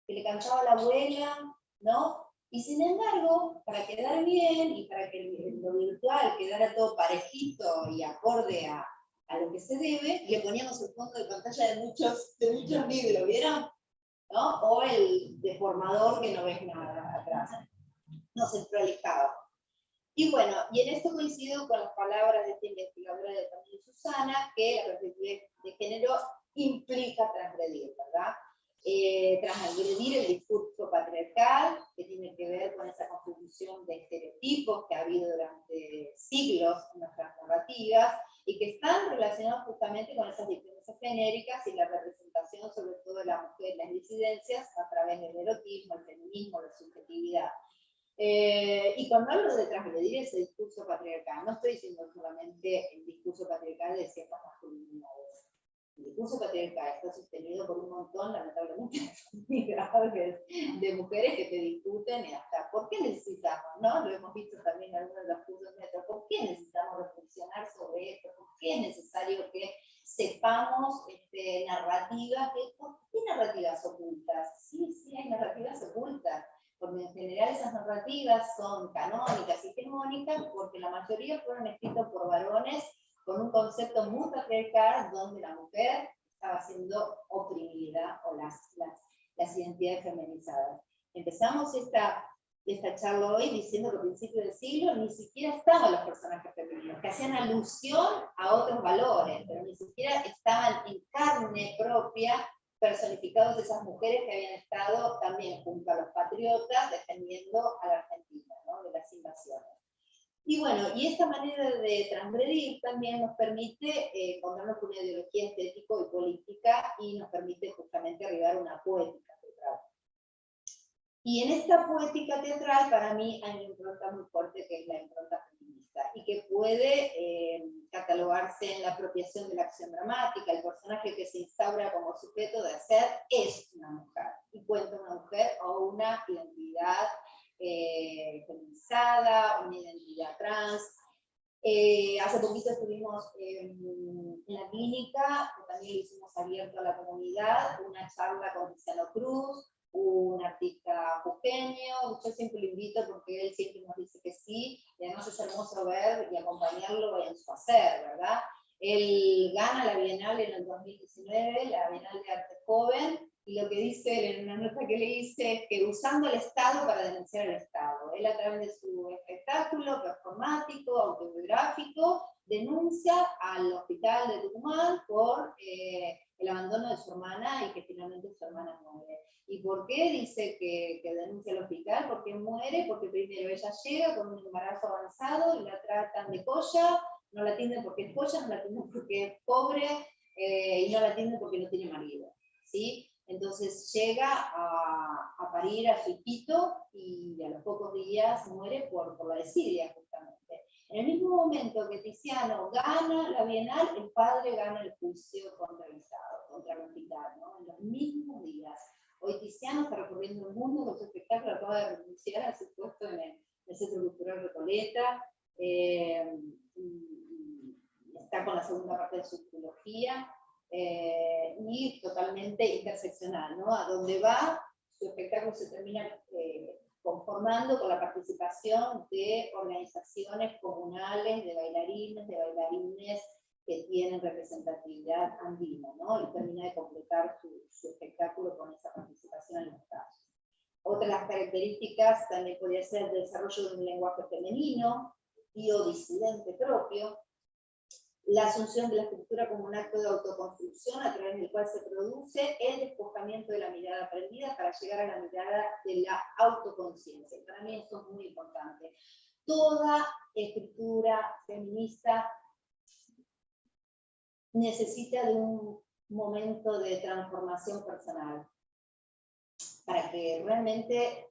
que le cantaba la abuela, ¿no? Y sin embargo, para quedar bien y para que lo virtual quedara todo parejito y acorde a lo que se debe, le poníamos el fondo de pantalla de muchos libros, ¿vieron? ¿No? O el deformador que no ves nada atrás. Nos prolijaba. Y bueno, y en esto coincido con las palabras de esta investigadora de también Susana, que la perspectiva de género implica transgredir, ¿verdad? Transgredir el discurso patriarcal, que tiene que ver con esa constitución de estereotipos que ha habido durante siglos en nuestras narrativas, y que están relacionados justamente con esas diferencias genéricas y la representación sobre todo de la mujer, las disidencias, a través del erotismo, el feminismo, la subjetividad. Y cuando hablo de transgredir ese discurso patriarcal, no estoy diciendo solamente el discurso patriarcal de ciertas masculinidades. El discurso patriarcal está sostenido por un montón, lamentablemente, de mujeres que te discuten y hasta, ¿por qué necesitamos? ¿No? Lo hemos visto también en algunos de los cursos nuestros, ¿por qué necesitamos reflexionar sobre esto? ¿Por qué es necesario que sepamos narrativas? ¿Por qué narrativas ocultas? Sí, hay narrativas ocultas, porque en general esas narrativas son canónicas y hegemónicas, porque la mayoría fueron escritas por varones con un concepto muy patriarcal donde la mujer estaba siendo oprimida o las identidades feminizadas. Empezamos esta charla hoy diciendo que a principios del siglo ni siquiera estaban los personajes femeninos, que hacían alusión a otros valores, pero ni siquiera estaban en carne propia personificados esas mujeres que habían estado también junto a los patriotas defendiendo a la Argentina, ¿no? De las invasiones. Y bueno, y esta manera de transgredir también nos permite contarnos con una ideología estético y política y nos permite justamente arribar a una poética teatral. Y en esta poética teatral para mí hay una impronta muy fuerte que es la impronta feminista y que puede catalogarse en la apropiación de la acción dramática. El personaje que se instaura como sujeto de hacer es una mujer y cuenta una mujer o una identidad feminizada, una identidad trans. Hace poquito estuvimos en la clínica, también lo hicimos abierto a la comunidad, una charla con Cristiano Cruz, un artista jujeño. Yo siempre lo invito porque él siempre nos dice que sí, y además es hermoso ver y acompañarlo en su hacer, ¿verdad? Él gana la Bienal en el 2019, la Bienal de Arte Joven, y lo que dice él en una nota que le hice es que usando el Estado para denunciar al Estado. Él a través de su espectáculo performático, autobiográfico, denuncia al hospital de Tucumán por el abandono de su hermana y que finalmente su hermana muere. ¿Y por qué dice que denuncia al hospital? Porque muere, porque primero ella llega con un embarazo avanzado y la tratan de colla, no la atienden porque es polla, no la atienden porque es pobre y no la atienden porque no tiene marido, ¿sí? Entonces llega a parir a su hijito y a los pocos días muere por la desidia, justamente. En el mismo momento que Tiziano gana la Bienal, el padre gana el juicio contra el Estado, contra el hospital, ¿no? En los mismos días. Hoy Tiziano está recorriendo el mundo con su espectáculo, acaba de renunciar a su puesto en el Centro Cultural Recoleta, está con la segunda parte de su trilogía, y totalmente interseccional, ¿no? A donde va, su espectáculo se termina conformando con la participación de organizaciones comunales, de bailarines que tienen representatividad andina, ¿no? Y termina de completar su espectáculo con esa participación en los casos. Otra de las características también podría ser el desarrollo de un lenguaje femenino y o disidente propio, la asunción de la escritura como un acto de autoconstrucción a través del cual se produce el despojamiento de la mirada aprendida para llegar a la mirada de la autoconciencia. Para mí esto es muy importante. Toda escritura feminista necesita de un momento de transformación personal para que realmente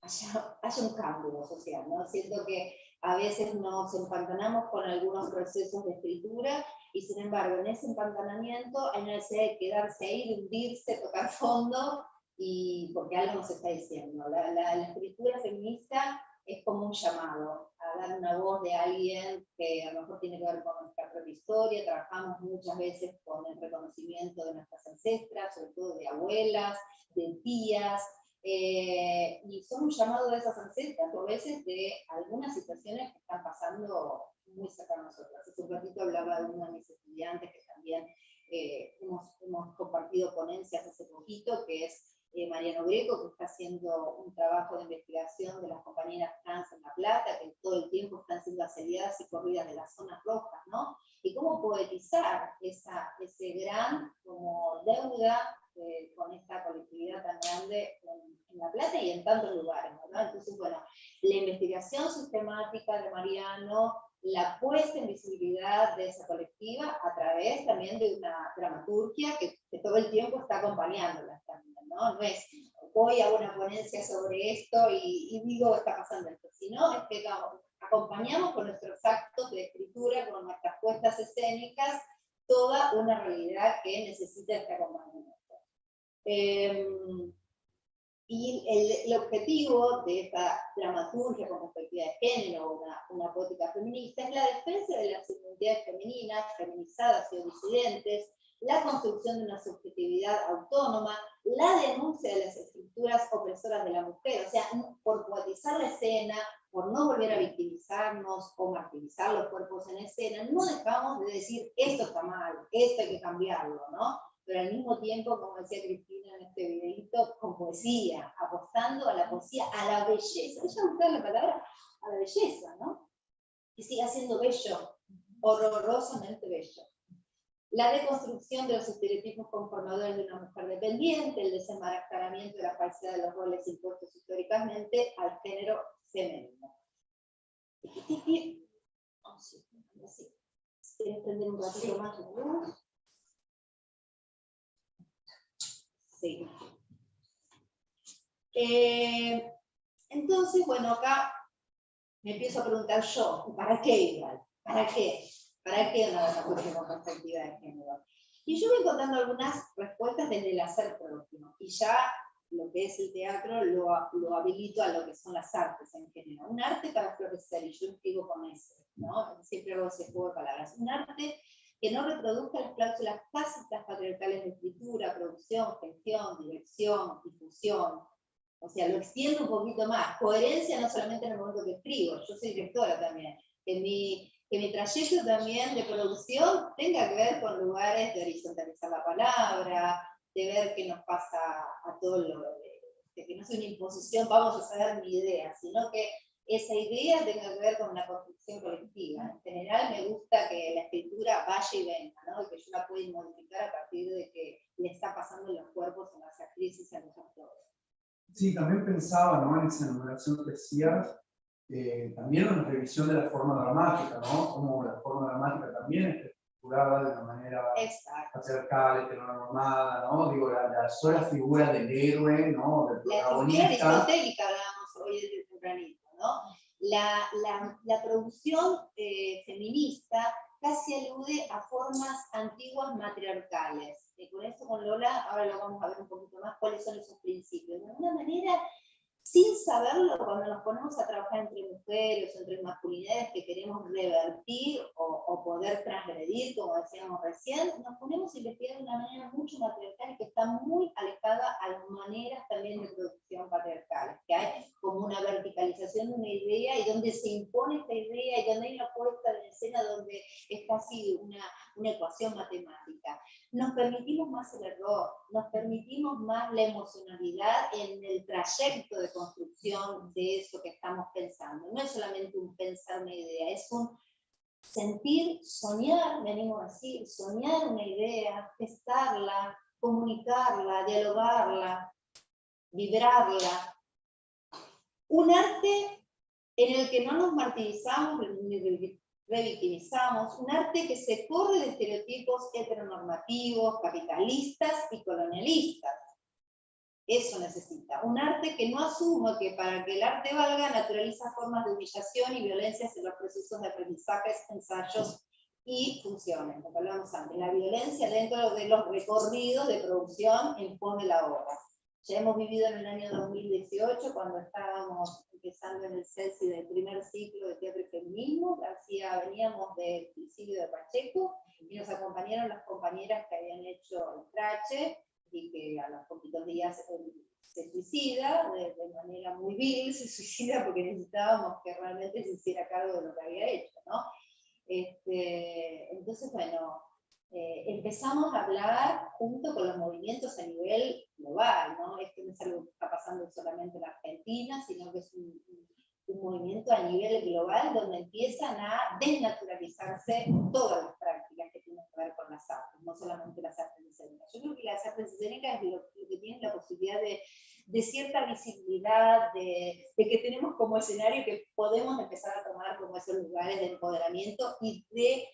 haya un cambio social, ¿no? Siento que a veces nos empantanamos con algunos procesos de escritura y sin embargo en ese empantanamiento hay una necesidad de quedarse ahí, de hundirse, tocar fondo y porque algo nos está diciendo. La escritura feminista es como un llamado a dar una voz de alguien que a lo mejor tiene que ver con nuestra propia historia. Trabajamos muchas veces con el reconocimiento de nuestras ancestras, sobre todo de abuelas, de tías, y son un llamado de esas ancestras o a veces de algunas situaciones que están pasando muy cerca de nosotras. Hace un ratito hablaba de uno de mis estudiantes que también hemos compartido ponencias hace poquito, que es Mariano Greco, que está haciendo un trabajo de investigación de las compañeras trans en La Plata, que todo el tiempo están siendo asediadas y corridas de las zonas rojas, ¿no? Y cómo poetizar ese gran como deuda con esta colectividad tan grande en La Plata y en tantos lugares, ¿no? Entonces, bueno, la investigación sistemática de Mariano, la puesta en visibilidad de esa colectiva a través también de una dramaturgia que todo el tiempo está acompañándolas también, ¿no? No es voy a una ponencia sobre esto y digo está pasando esto, sino es que acompañamos con nuestros actos de escritura, con nuestras puestas escénicas, toda una realidad que necesita este acompañamiento. Y el objetivo de esta dramaturgia con perspectiva de género, una poética feminista, es la defensa de las identidades femeninas, feminizadas y disidentes, la construcción de una subjetividad autónoma, la denuncia de las estructuras opresoras de la mujer, o sea, por poetizar la escena, por no volver a victimizarnos o martirizar los cuerpos en escena, no dejamos de decir esto está mal, esto hay que cambiarlo, ¿no? Pero al mismo tiempo, como decía Cristina en este videito, con poesía, apostando a la poesía, a la belleza. Ella buscaba la palabra a la belleza, ¿no? Que siga siendo bello, horrorosamente bello. La deconstrucción de los estereotipos conformadores de una mujer dependiente, el desenmascaramiento de la falsedad de los roles impuestos históricamente al género femenino. ¿Quieres prender un ratito más de luz? Sí. Entonces, bueno, acá me empiezo a preguntar yo, ¿para qué igual? ¿Para qué? ¿Para qué una dramaturgia con perspectiva de género? Y yo voy encontrando algunas respuestas desde el hacer propio, y ya lo que es el teatro lo habilito a lo que son las artes en género. Un arte para florecer, y yo escribo con eso, ¿no? Siempre hago ese juego de palabras. Un arte que no reproduzca las cláusulas tácitas patriarcales de escritura, producción, gestión, dirección, difusión. O sea, lo extiendo un poquito más. Coherencia no solamente en el momento que escribo, yo soy directora también. Que mi trayecto también de producción tenga que ver con lugares de horizontalizar la palabra, de ver qué nos pasa a todo lo de que no sea una imposición, vamos a saber mi idea, sino que esa idea tenga que ver con una construcción colectiva. En general me gusta que la escritura vaya y venga, ¿no? Y que yo la pueda modificar a partir de que le está pasando en los cuerpos, en las actrices, en los actores. Sí, también pensaba, ¿no? En esa enumeración que decías, también una revisión de la forma dramática, ¿no? Como la forma dramática también está estructurada de una manera patriarcal, heteronormada, ¿no? Digo, la sola figura del héroe, ¿no? Del protagonista. La estructura aristotélica, hablábamos hoy desde tempranito, ¿no? La producción feminista casi alude a formas antiguas matriarcales. Con esto con Lola, ahora lo vamos a ver un poquito más, cuáles son esos principios. De alguna manera, sin saberlo, cuando nos ponemos a trabajar entre mujeres, entre masculinidades que queremos revertir o poder transgredir, como decíamos recién, nos ponemos a investigar de una manera mucho matriarcal y que está muy alejada a las maneras también de producción patriarcales, que hay como una verticalización de una idea y donde se impone esta idea y donde hay una puesta en escena donde es casi una ecuación matemática. Nos permitimos más el error, nos permitimos más la emocionalidad en el trayecto de construcción de eso que estamos pensando. No es solamente un pensar una idea, es un sentir, soñar, venimos a decir, soñar una idea, gestarla, comunicarla, dialogarla, vibrarla. Un arte en el que no nos martirizamos ni revictimizamos, un arte que se corre de estereotipos heteronormativos, capitalistas y colonialistas. Eso necesita. Un arte que no asuma que para que el arte valga naturaliza formas de humillación y violencias en los procesos de aprendizajes, ensayos y funciones. Como hablamos antes, la violencia dentro de los recorridos de producción en pos de la obra. Ya hemos vivido en el año 2018, cuando estábamos empezando en el CELSI del primer ciclo de teatro y feminismo. Veníamos del Silvio de Pacheco, y nos acompañaron las compañeras que habían hecho el trache, y que a los poquitos días se suicida, de manera muy vil, se suicida porque necesitábamos que realmente se hiciera cargo de lo que había hecho, ¿no? Entonces, bueno, empezamos a hablar junto con los movimientos a nivel global, ¿no? Esto no es algo que está pasando solamente en Argentina, sino que es un movimiento a nivel global donde empiezan a desnaturalizarse todas las prácticas que tienen que ver con las artes, no solamente las artes escénicas. Yo creo que las artes escénicas es lo que tienen la posibilidad de cierta visibilidad, de que tenemos como escenario que podemos empezar a tomar como esos lugares de empoderamiento y de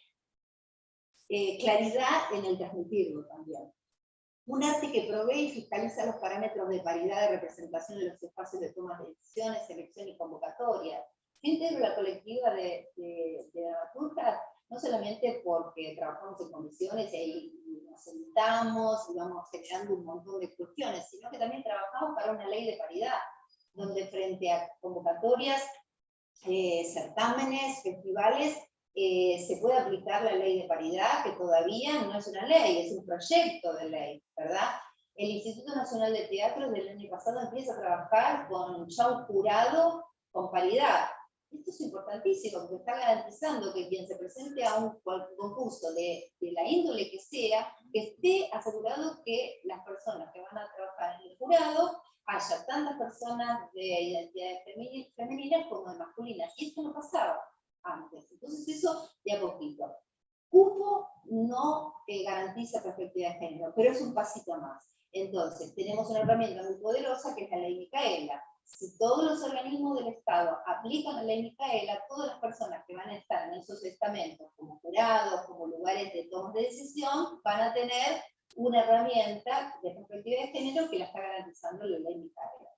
claridad en el transmitirlo también. Un arte que provee y fiscaliza los parámetros de paridad de representación en los espacios de toma de decisiones, selección y convocatoria. Yo integro la colectiva de dramaturgas, no solamente porque trabajamos en condiciones y ahí nos sentamos y vamos generando un montón de cuestiones, sino que también trabajamos para una ley de paridad, donde frente a convocatorias, certámenes, festivales, se puede aplicar la ley de paridad, que todavía no es una ley, es un proyecto de ley, ¿verdad? El Instituto Nacional de Teatro desde el año pasado empieza a trabajar con ya un jurado con paridad. Esto es importantísimo, porque está garantizando que quien se presente a un concurso de la índole que sea, que esté asegurado que las personas que van a trabajar en el jurado haya tantas personas de identidades femeninas como de masculinas. Y esto no pasaba antes. Entonces eso de a poquito. Cupo no garantiza perspectiva de género, pero es un pasito más. Entonces tenemos una herramienta muy poderosa que es la ley Micaela. Si todos los organismos del Estado aplican la ley Micaela, todas las personas que van a estar en esos estamentos como jurados, como lugares de toma de decisión, van a tener una herramienta de perspectiva de género que la está garantizando la ley Micaela.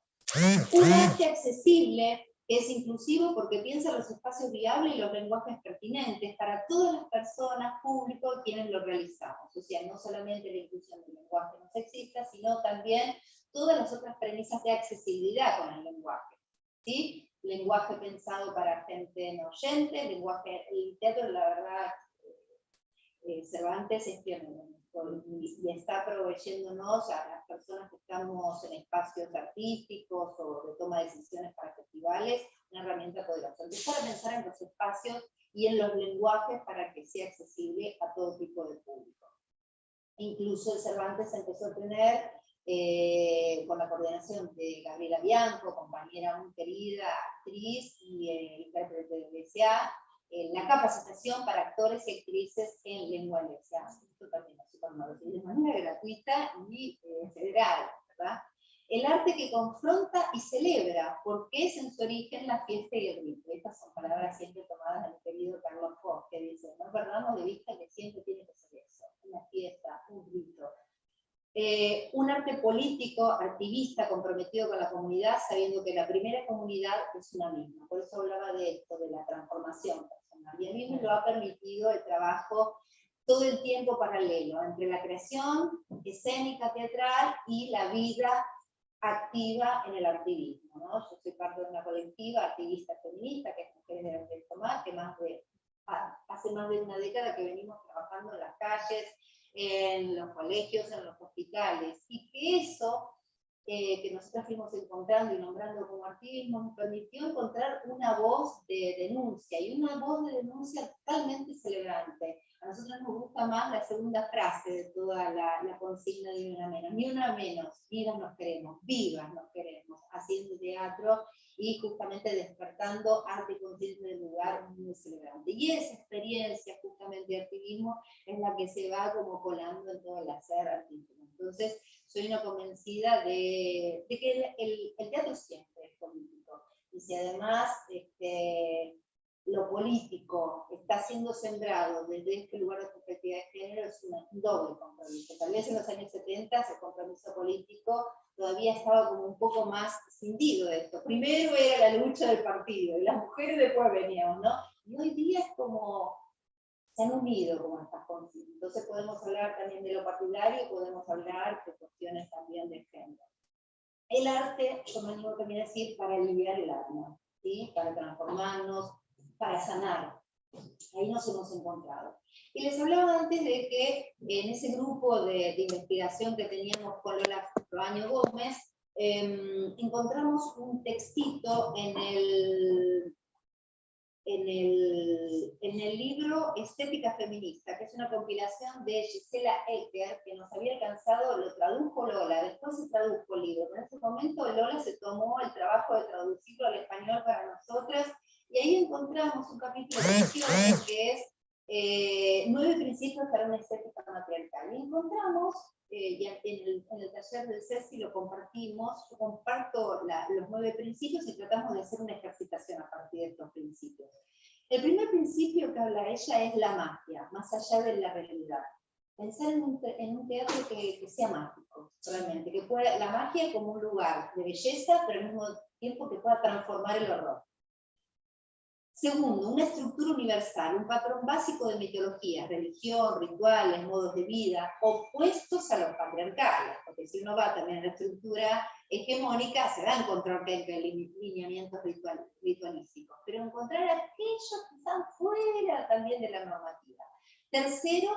Un arte accesible es inclusivo porque piensa los espacios viables y los lenguajes pertinentes para todas las personas, públicos, quienes lo realizamos. O sea, no solamente la inclusión del lenguaje no sexista, sino también todas las otras premisas de accesibilidad con el lenguaje. ¿Sí? Lenguaje pensado para gente no oyente, lenguaje, el teatro, la verdad, Cervantes es pionero y está proveyéndonos a las personas que estamos en espacios artísticos o de toma de decisiones para festivales, una herramienta poderosa. Empezar a pensar en los espacios y en los lenguajes para que sea accesible a todo tipo de público. Incluso el Cervantes empezó a tener, con la coordinación de Gabriela Bianco, compañera muy querida, actriz y intérprete de BCA, la capacitación para actores y actrices en lengua lexa. Esto también es súper nuevo, de manera gratuita y federal, ¿verdad? El arte que confronta y celebra, porque es en su origen la fiesta y el rito. Estas son palabras siempre tomadas del querido Carlos Fox, que dice, no perdamos de vista que siempre tiene que ser eso, una fiesta, un rito. Un arte político, activista, comprometido con la comunidad, sabiendo que la primera comunidad es una misma. Por eso hablaba de esto, de la transformación personal. Y a mí me lo ha permitido el trabajo todo el tiempo paralelo, entre la creación escénica, teatral, y la vida activa en el activismo, ¿no? Yo soy parte de una colectiva activista feminista, que es Mujeres de la Tomás, que hace más de una década que venimos trabajando en las calles, en los colegios, en los hospitales, y que eso que nosotros fuimos encontrando y nombrando como activismo nos permitió encontrar una voz de denuncia, y una voz de denuncia totalmente celebrante. A nosotros nos gusta más la segunda frase de toda la consigna de Ni una menos, vivas nos queremos, haciendo teatro y justamente despertando arte consciente del lugar muy celebrante. Y esa experiencia justamente de activismo es la que se va como colando en todo el hacer artístico. Entonces, soy una convencida de que el teatro siempre es político. Y si además lo político está siendo sembrado desde este lugar de perspectiva de género, es un doble compromiso. Tal vez en los años 70 ese compromiso político todavía estaba como un poco más cindido de esto. Primero era la lucha del partido, y las mujeres después veníamos, ¿no? Y hoy día es como, se han unido como estas consignas. Entonces podemos hablar también de lo partidario, podemos hablar de cuestiones también de género. el arte, yo me animo también a decir, para aliviar el alma, ¿sí? Para transformarnos, para sanar. Ahí nos hemos encontrado. Y les hablaba antes de que en ese grupo de investigación que teníamos con Lola Proaño Gómez, encontramos un textito en el libro Estética Feminista, que es una compilación de Gisela Ecker, que nos había alcanzado, lo tradujo Lola, después se tradujo el libro. En ese momento Lola se tomó el trabajo de traducirlo al español para nosotras, y ahí encontramos un capítulo precioso que es 9 principios para una estética matriarcal. Y encontramos, ya en el taller del CESI lo compartimos, yo comparto los 9 principios y tratamos de hacer una ejercitación a partir de estos principios. El primer principio que habla ella es la magia, más allá de la realidad. Pensar en un teatro que sea mágico, realmente, que pueda, la magia como un lugar de belleza, pero al mismo tiempo que pueda transformar el horror. Segundo, una estructura universal, un patrón básico de mitologías, religión, rituales, modos de vida, opuestos a los patriarcales, porque si uno va también a la estructura hegemónica, se va a encontrar que hay lineamientos ritualísticos, pero encontrar aquellos que están fuera también de la normativa. Tercero,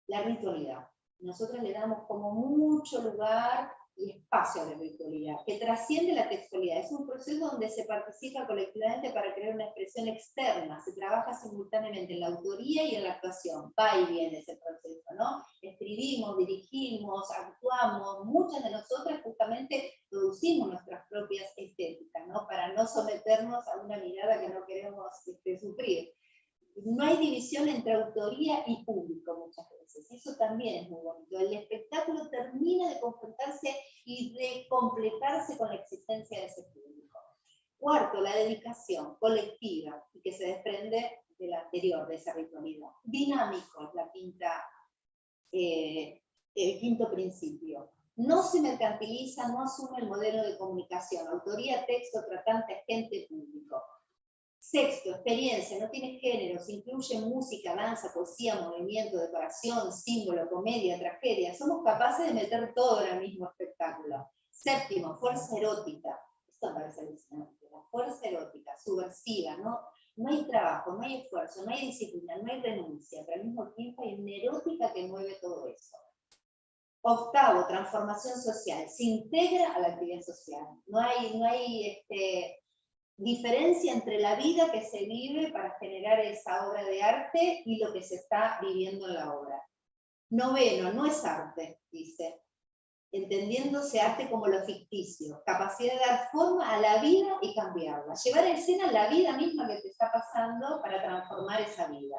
la ritualidad. Nosotros le damos como mucho lugar y espacio a la ritualidad, que trasciende la textualidad. Es un proceso donde se participa colectivamente para crear una expresión externa, se trabaja simultáneamente en la autoría y en la actuación, va y viene ese proceso, ¿no? Escribimos, dirigimos, actuamos, muchas de nosotras justamente producimos nuestras propias estéticas, ¿no? Para no someternos a una mirada que no queremos sufrir. No hay división entre autoría y público muchas veces, eso también es muy bonito. El espectáculo termina de confrontarse y de completarse con la existencia de ese público. Cuarto, la dedicación colectiva, y que se desprende de la anterior, de esa ritualidad. Dinámico, el quinto principio. No se mercantiliza, no asume el modelo de comunicación, autoría, texto, tratante, agente, público. Sexto, experiencia, no tiene géneros, incluye música, danza, poesía, movimiento, decoración, símbolo, comedia, tragedia. Somos capaces de meter todo en el mismo espectáculo. Séptimo, fuerza erótica. Esto me parece alucinante. La fuerza erótica, subversiva, no hay trabajo, no hay esfuerzo, no hay disciplina, no hay renuncia, pero al mismo tiempo hay una erótica que mueve todo eso. Octavo, transformación social. Se integra a la actividad social. No hay diferencia entre la vida que se vive para generar esa obra de arte y lo que se está viviendo en la obra. Noveno, no es arte, dice, entendiéndose arte como lo ficticio, capacidad de dar forma a la vida y cambiarla, llevar a escena la vida misma que te está pasando para transformar esa vida.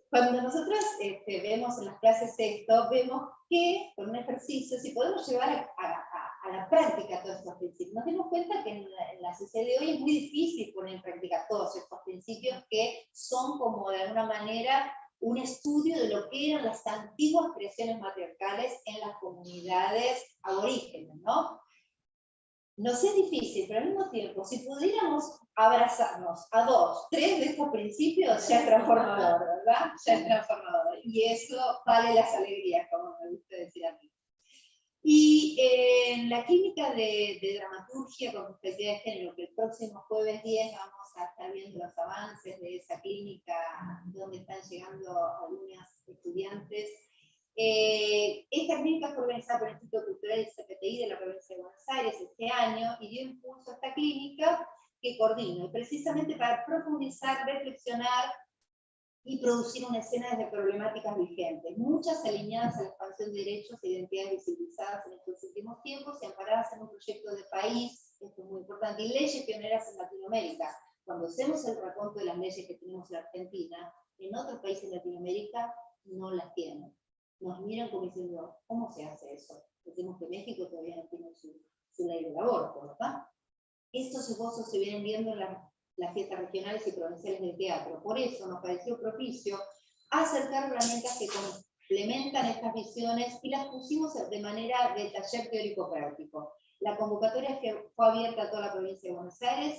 Cuando nosotros vemos en las clases esto, vemos que con un ejercicio, si podemos llevar a la práctica todos estos principios, nos dimos cuenta que en la sociedad de hoy es muy difícil poner en práctica todos estos principios que son como de alguna manera un estudio de lo que eran las antiguas creaciones matriarcales en las comunidades aborígenes, ¿no? Nos es difícil, pero al mismo tiempo, si pudiéramos abrazarnos a 2, 3 de estos principios, ya es transformador, ¿verdad? Ya es transformador. Y eso vale las alegrías, como me gusta decir a mí. Y en la clínica de dramaturgia con perspectiva de género, que el próximo jueves 10 vamos a estar viendo los avances de esa clínica, donde están llegando algunas estudiantes. Esta clínica fue organizada por el Instituto Cultural del CPTI de la provincia de Buenos Aires este año y dio impulso a esta clínica que coordino, precisamente para profundizar, reflexionar y producir una escena desde problemáticas vigentes, muchas alineadas a la expansión de derechos e identidades visibilizadas en estos últimos tiempos y amparadas en un proyecto de país, esto es muy importante, y leyes pioneras en Latinoamérica. Cuando hacemos el recuento de las leyes que tenemos en Argentina, en otros países de Latinoamérica no las tienen. Nos miran como diciendo, ¿cómo se hace eso? Decimos que México todavía no tiene su ley del aborto, ¿verdad? Estos esbozos se vienen viendo en las fiestas regionales y provinciales del teatro. Por eso nos pareció propicio acercar herramientas que complementan estas visiones y las pusimos de manera de taller teórico-práctico. La convocatoria fue abierta a toda la provincia de Buenos Aires,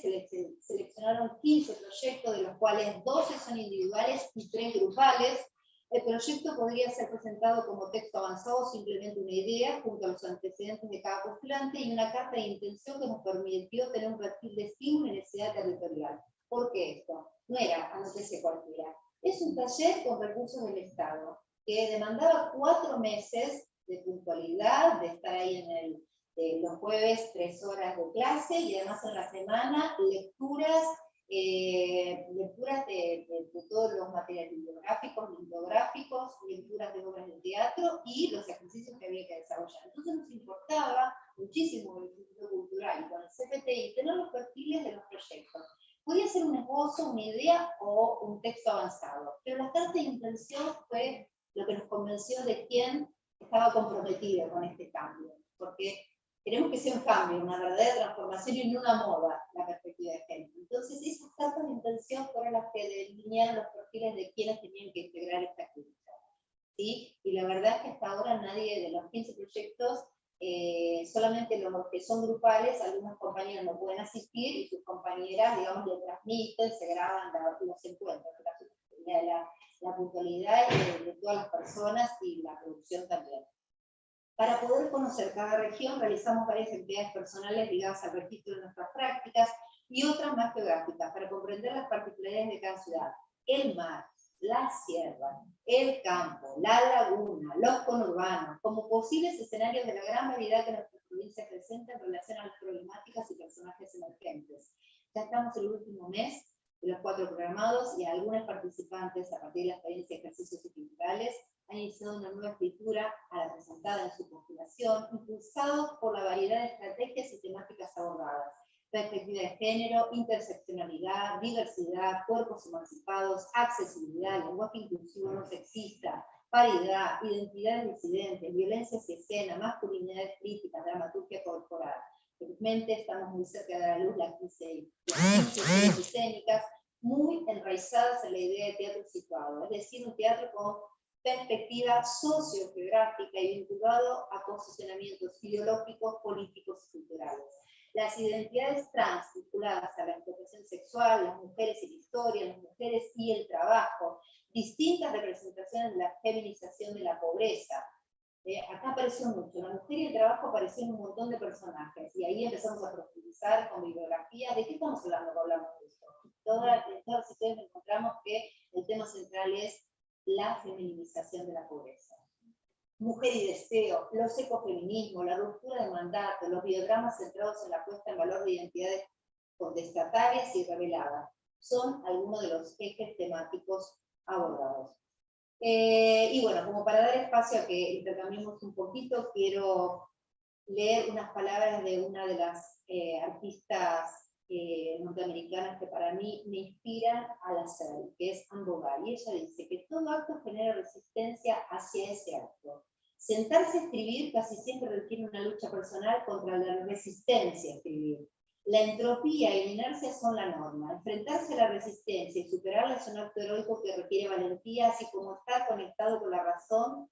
seleccionaron 15 proyectos, de los cuales 12 son individuales y 3 grupales. El proyecto podría ser presentado como texto avanzado o simplemente una idea, junto a los antecedentes de cada postulante y una carta de intención que nos permitió tener un perfil de estímulo y necesidad territorial. ¿Por qué esto? No era anótese cualquiera. Es un taller con recursos del Estado, que demandaba 4 meses de puntualidad, de estar ahí los jueves 3 horas de clase y además en la semana lecturas de todos los materiales bibliográficos, lintográficos, lecturas de obras de teatro y los ejercicios que había que desarrollar. Entonces nos importaba muchísimo con el Instituto Cultural y con el CPTI tener los perfiles de los proyectos. Podía ser un esbozo, una idea o un texto avanzado, pero la carta de intención fue lo que nos convenció de quién estaba comprometido con este cambio, porque queremos que sea un cambio, una verdadera transformación y no una moda, la perspectiva de género. Entonces, esas cartas de intención fueron las que delinearon los perfiles de quienes tenían que integrar esta clínica. ¿Sí? Y la verdad es que hasta ahora nadie de los 15 proyectos, solamente los que son grupales, algunos compañeros no pueden asistir y sus compañeras, digamos, le transmiten, se graban los encuentros. La puntualidad de todas las personas y la producción también. Para poder conocer cada región, realizamos varias actividades personales ligadas al registro de nuestras prácticas y otras más geográficas, para comprender las particularidades de cada ciudad. El mar, la sierra, el campo, la laguna, los conurbanos, como posibles escenarios de la gran variedad que nuestra provincia presenta en relación a las problemáticas y personajes emergentes. Ya estamos en el último mes de los 4 programados y algunos participantes, a partir de la experiencia de ejercicios culturales, han iniciado una nueva escritura a la presentada en su postulación, impulsados por la variedad de estrategias y temáticas abordadas: perspectiva de género, interseccionalidad, diversidad, cuerpos emancipados, accesibilidad, lenguaje inclusivo no sexista, paridad, identidades disidentes, violencias y escena, masculinidades críticas, dramaturgia corporal. Felizmente estamos muy cerca de la luz las 15 escénicas, muy enraizadas en la idea de teatro situado, es decir, un teatro con perspectiva sociogeográfica y vinculado a posicionamientos ideológicos, políticos y culturales. Las identidades trans vinculadas a la explotación sexual, las mujeres y la historia, las mujeres y el trabajo, distintas representaciones de la feminización de la pobreza. Acá apareció mucho, la mujer y el trabajo apareció en un montón de personajes, y ahí empezamos a profundizar con bibliografía. ¿De qué estamos hablando cuando hablamos de esto? Todas las historias encontramos que el tema central es la feminización de la pobreza. Mujer y deseo, los ecofeminismos, la ruptura de mandato, los biodramas centrados en la puesta en valor de identidades contestatarias y reveladas, son algunos de los ejes temáticos abordados. Y bueno, como para dar espacio a que intercambiemos un poquito, quiero leer unas palabras de una de las artistas norteamericanas que para mí me inspiran al hacer, que es Anne Bogart, y ella dice que todo acto genera resistencia hacia ese acto. Sentarse a escribir casi siempre requiere una lucha personal contra la resistencia a escribir. La entropía y la inercia son la norma. Enfrentarse a la resistencia y superarla es un acto heroico que requiere valentía, así como estar conectado con la razón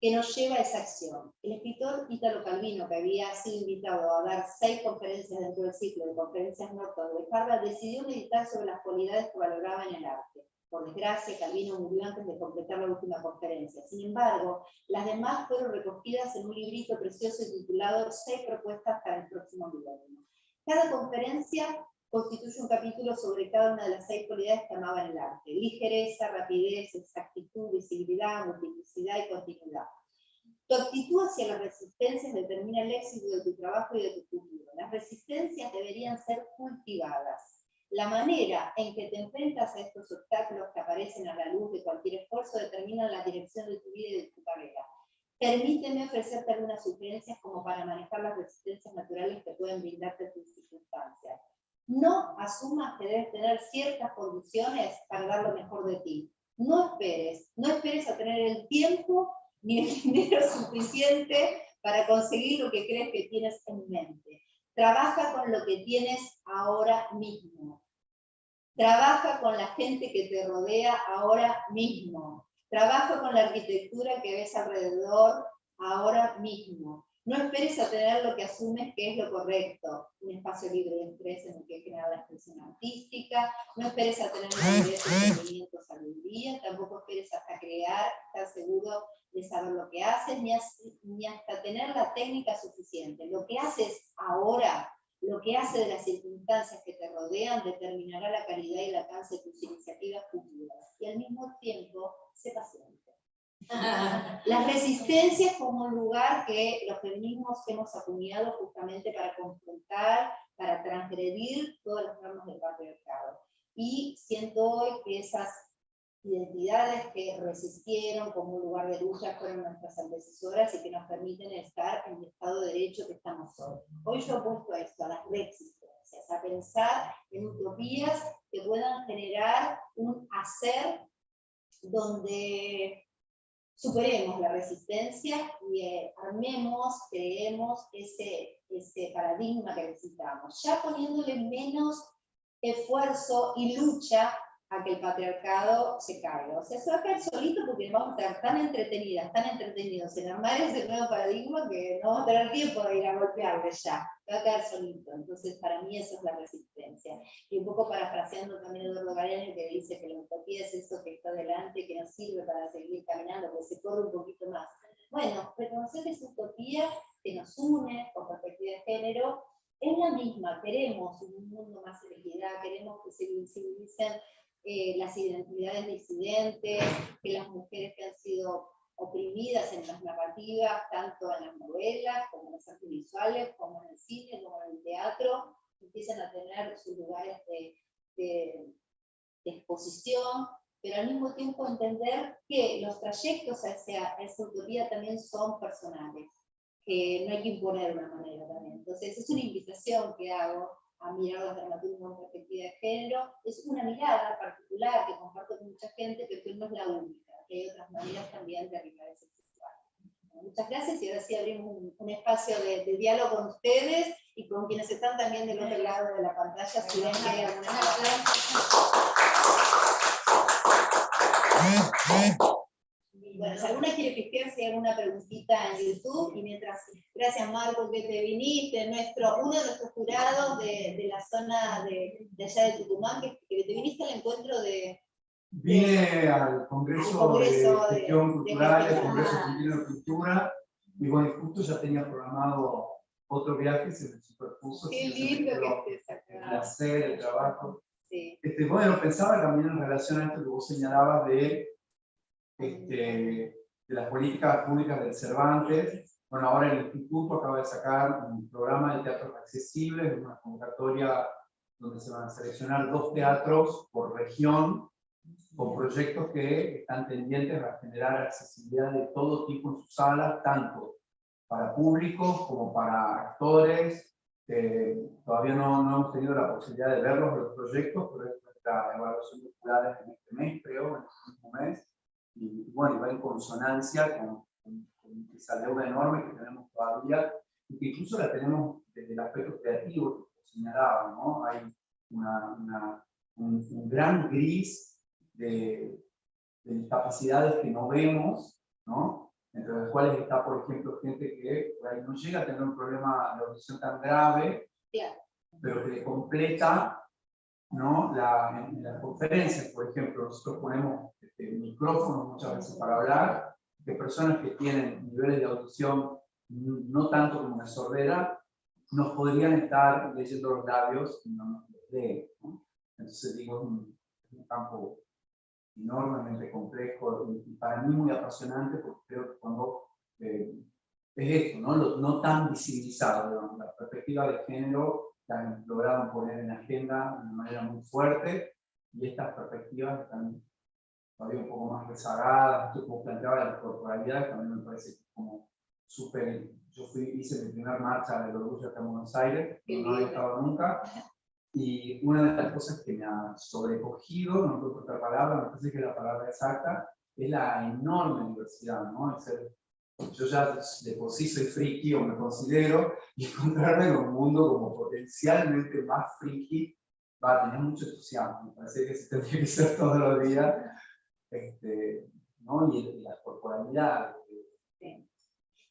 que nos lleva a esa acción. El escritor Italo Calvino, que había sido invitado a dar 6 conferencias dentro del ciclo de conferencias Norton de Harvard, decidió meditar sobre las cualidades que valoraba en el arte. Por desgracia, Calvino murió antes de completar la última conferencia. Sin embargo, las demás fueron recogidas en un librito precioso titulado 6 propuestas para el próximo milenio. Cada conferencia constituye un capítulo sobre cada una de las 6 cualidades que amaba en el arte: ligereza, rapidez, exactitud, visibilidad, multiplicidad y continuidad. Tu actitud hacia las resistencias determina el éxito de tu trabajo y de tu futuro. Las resistencias deberían ser cultivadas. La manera en que te enfrentas a estos obstáculos que aparecen a la luz de cualquier esfuerzo determina la dirección de tu vida y de tu carrera. Permíteme ofrecerte algunas sugerencias como para manejar las resistencias naturales que pueden brindarte tus circunstancias. No asumas que debes tener ciertas condiciones para dar lo mejor de ti. No esperes a tener el tiempo ni el dinero suficiente para conseguir lo que crees que tienes en mente. Trabaja con lo que tienes ahora mismo. Trabaja con la gente que te rodea ahora mismo. Trabaja con la arquitectura que ves alrededor ahora mismo. No esperes a tener lo que asumes que es lo correcto, un espacio libre de estrés en el que genera la expresión artística. No esperes a tener un ingreso de rendimiento saludable. utopía, tampoco esperes hasta crear, estar seguro de saber lo que haces, ni hasta tener la técnica suficiente. Lo que haces ahora, lo que hace de las circunstancias que te rodean, determinará la calidad y el alcance de tus iniciativas futuras. Y al mismo tiempo, sé paciente. Las resistencias como un lugar que los feminismos hemos acuñado justamente para confrontar, para transgredir todas las normas del patriarcado. Y siento hoy que esas identidades que resistieron como un lugar de lucha fueron nuestras antecesoras y que nos permiten estar en el Estado de Derecho que estamos hoy. Hoy yo apuesto a esto, a las reexistencias, a pensar en utopías que puedan generar un hacer donde superemos la resistencia y armemos, creemos ese paradigma que necesitamos, ya poniéndole menos esfuerzo y lucha a que el patriarcado se caiga. O sea, se va a caer solito porque vamos a estar tan entretenidas, tan entretenidos en armar ese nuevo paradigma que no vamos a tener tiempo de ir a golpearle ya. Va a caer solito. Entonces, para mí eso es la resistencia. Y un poco parafraseando también a Eduardo Galeano, que dice que la utopía es eso que está delante, que nos sirve para seguir caminando, que se corre un poquito más. Bueno, reconocer que esa utopía que nos une con perspectiva de género es la misma. Queremos un mundo más de equidad, queremos que se visibilicen las identidades disidentes, que las mujeres que han sido oprimidas en las narrativas, tanto en las novelas, como en las artes visuales, como en el cine, como en el teatro, empiezan a tener sus lugares de exposición, pero al mismo tiempo entender que los trayectos hacia esa utopía también son personales, que no hay que imponer una manera también. Entonces es una invitación que hago a mirar los dramaturgos con perspectiva de género. Es una mirada particular que comparto con mucha gente, pero que no es la única, que hay otras maneras también de arribar ese sexual. Muchas gracias y ahora sí abrimos un espacio de diálogo con ustedes y con quienes están también del otro lado de la pantalla, si ven que hay alguna Bueno, si alguna quiere fijar, si hay alguna preguntita en YouTube, y mientras, gracias Marco que te viniste, uno de nuestros jurados de la zona de allá de Tucumán, que te viniste al encuentro de... Vine al Congreso de Gestión Cultural, el Congreso Argentino de Cultura, y bueno, justo ya tenía programado otro viaje, se me superpuso. Qué lindo que estés acá. El hacer, el trabajo. Sí. Bueno, pensaba también en relación a esto que vos señalabas de las políticas públicas del Cervantes. Bueno, ahora el Instituto acaba de sacar un programa de teatros accesibles, una convocatoria donde se van a seleccionar 2 teatros por región, con proyectos que están tendientes a generar accesibilidad de todo tipo en sus salas, tanto para públicos como para actores. Todavía no hemos tenido la posibilidad de verlos, los proyectos, pero es nuestra evaluación de jurados en este mes, creo, en este mismo mes. Y bueno, va en consonancia con esa deuda enorme que tenemos todavía, y que incluso la tenemos desde el aspecto creativo, que señalaba, ¿no? Hay un gran gris de discapacidades que no vemos, ¿no? Entre las cuales está, por ejemplo, gente que por ahí no llega a tener un problema de audición tan grave, pero que le completa, ¿no? En las conferencias, por ejemplo, nosotros ponemos micrófonos muchas veces para hablar, de personas que tienen niveles de audición no tanto como una sordera, nos podrían estar leyendo los labios y no nos los leen, ¿no? Entonces digo, es un campo enormemente complejo y para mí muy apasionante, porque creo que cuando es esto, ¿no? No tan visibilizado, digamos, la perspectiva de género la han logrado poner en la agenda de una manera muy fuerte, y estas perspectivas están todavía un poco más rezagadas. Esto como planteaba la corporalidad, también me parece como súper. Yo hice mi primera marcha del orgullo acá en Buenos Aires, no había estado nunca, y una de las cosas que me ha sobrecogido, no puedo otra palabra, me parece que la palabra exacta, es la enorme diversidad, ¿no? Yo ya de por sí soy friki, o me considero, y encontrarme en un mundo como potencialmente más friki va a tener mucho entusiasmo. Me parece que se tendría que ser todos los días, ¿no? Y la corporalidad. Sí.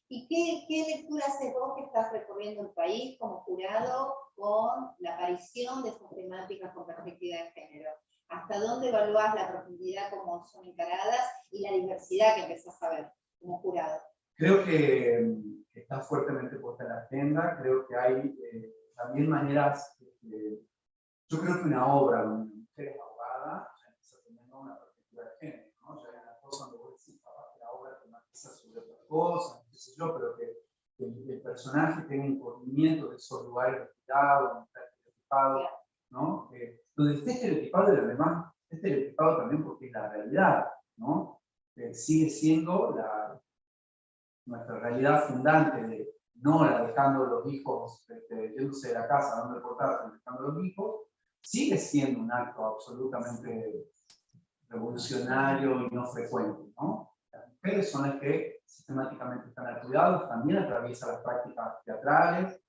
¿Y qué lectura haces vos que estás recorriendo el país como jurado con la aparición de estas temáticas con perspectiva de género? ¿Hasta dónde evaluás la profundidad como son encaradas y la diversidad que empezás a ver como jurado? Creo que está fuertemente puesta en la agenda, creo que hay también maneras, yo creo que una obra donde una mujer es abogada, ya empieza teniendo una perspectiva de género, ¿no? Ya hay una cosa donde vos decís, capaz que la obra te matiza sobre otras cosas, qué sé yo, pero que el personaje tenga un corrimiento de esos lugares de cuidado, donde está estereotipado, ¿no? Donde esté estereotipado y además esté estereotipado también porque es la realidad, ¿no? Sigue siendo nuestra realidad fundante de no la dejando los hijos, yéndose de la casa, dando el portazo, dejando los hijos, sigue siendo un acto absolutamente revolucionario y no frecuente, ¿no? Las mujeres son las que sistemáticamente están al cuidado, también atraviesan las prácticas teatrales,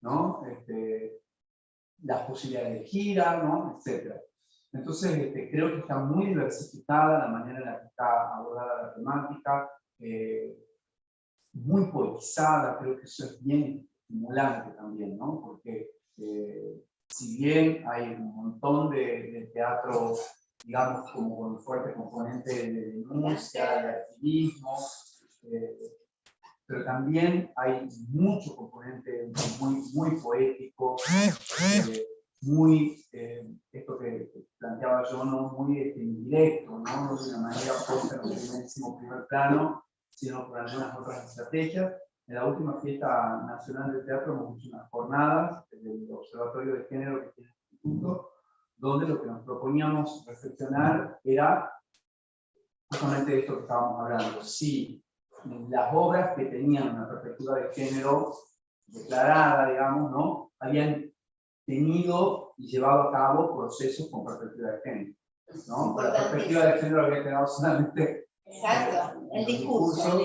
¿no? Las posibilidades de gira, ¿no? Etcétera. Entonces, creo que está muy diversificada la manera en la que está abordada la temática, muy poetizada, creo que eso es bien estimulante también, ¿no? Porque si bien hay un montón de teatro, digamos, como con fuerte componente de denuncia, de activismo, pero también hay mucho componente muy poético, muy, esto que planteaba yo, no muy indirecto, ¿no? No de una manera puesta en un primerísimo primer plano, sino por algunas otras estrategias. En la última fiesta nacional del teatro hemos hecho unas jornadas del Observatorio de Género que tiene el Instituto, donde lo que nos proponíamos reflexionar era justamente esto que estábamos hablando. Si las obras que tenían una perspectiva de género declarada, digamos, ¿no? Habían tenido y llevado a cabo procesos con perspectiva de género, ¿no? Con la perspectiva de género había quedado solamente exacto, el discurso.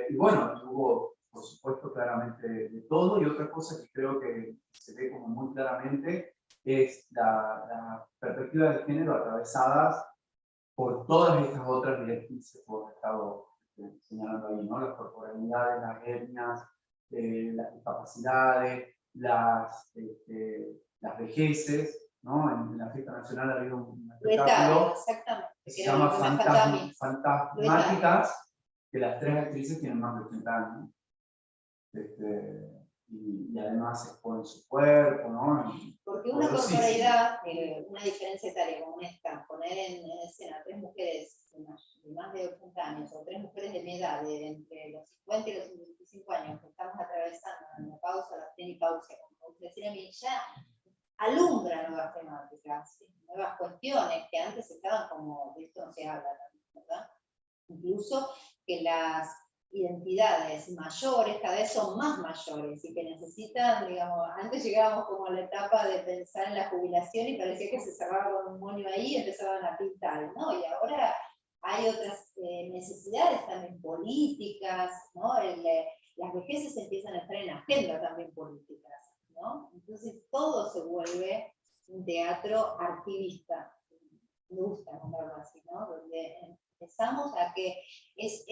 Y bueno, hubo, por supuesto, claramente de todo, y otra cosa que creo que se ve como muy claramente es la perspectiva de género atravesadas por todas estas otras directrices que hemos estado señalando ahí, ¿no? Las corporalidades, las etnias, las discapacidades, las vejeces, ¿no? En la fiesta nacional ha habido un espectáculo que se llama Fantasmáticas, que las tres actrices tienen más de 80 años. Y además exponen su cuerpo, ¿no? Porque una corporalidad, una diferencia etaria como esta, poner en escena tres mujeres de más de 80 años, o tres mujeres de mi edad, entre los 50 y los 55 años, que estamos atravesando la menopausa, la menopausia, como decía a mí, ya alumbra nuevas temáticas, nuevas cuestiones que antes estaban como, de esto no se habla, ¿verdad? Incluso que las identidades mayores cada vez son más mayores y que necesitan, digamos, antes llegábamos como a la etapa de pensar en la jubilación y parecía que se cerraba con un moño ahí y empezaban a pintar, ¿no? Y ahora hay otras necesidades también políticas, ¿no? Las vejeces empiezan a estar en agenda también políticas, ¿no? Entonces todo se vuelve un teatro activista, me gusta nombrarlo así, ¿no? Donde empezamos a que es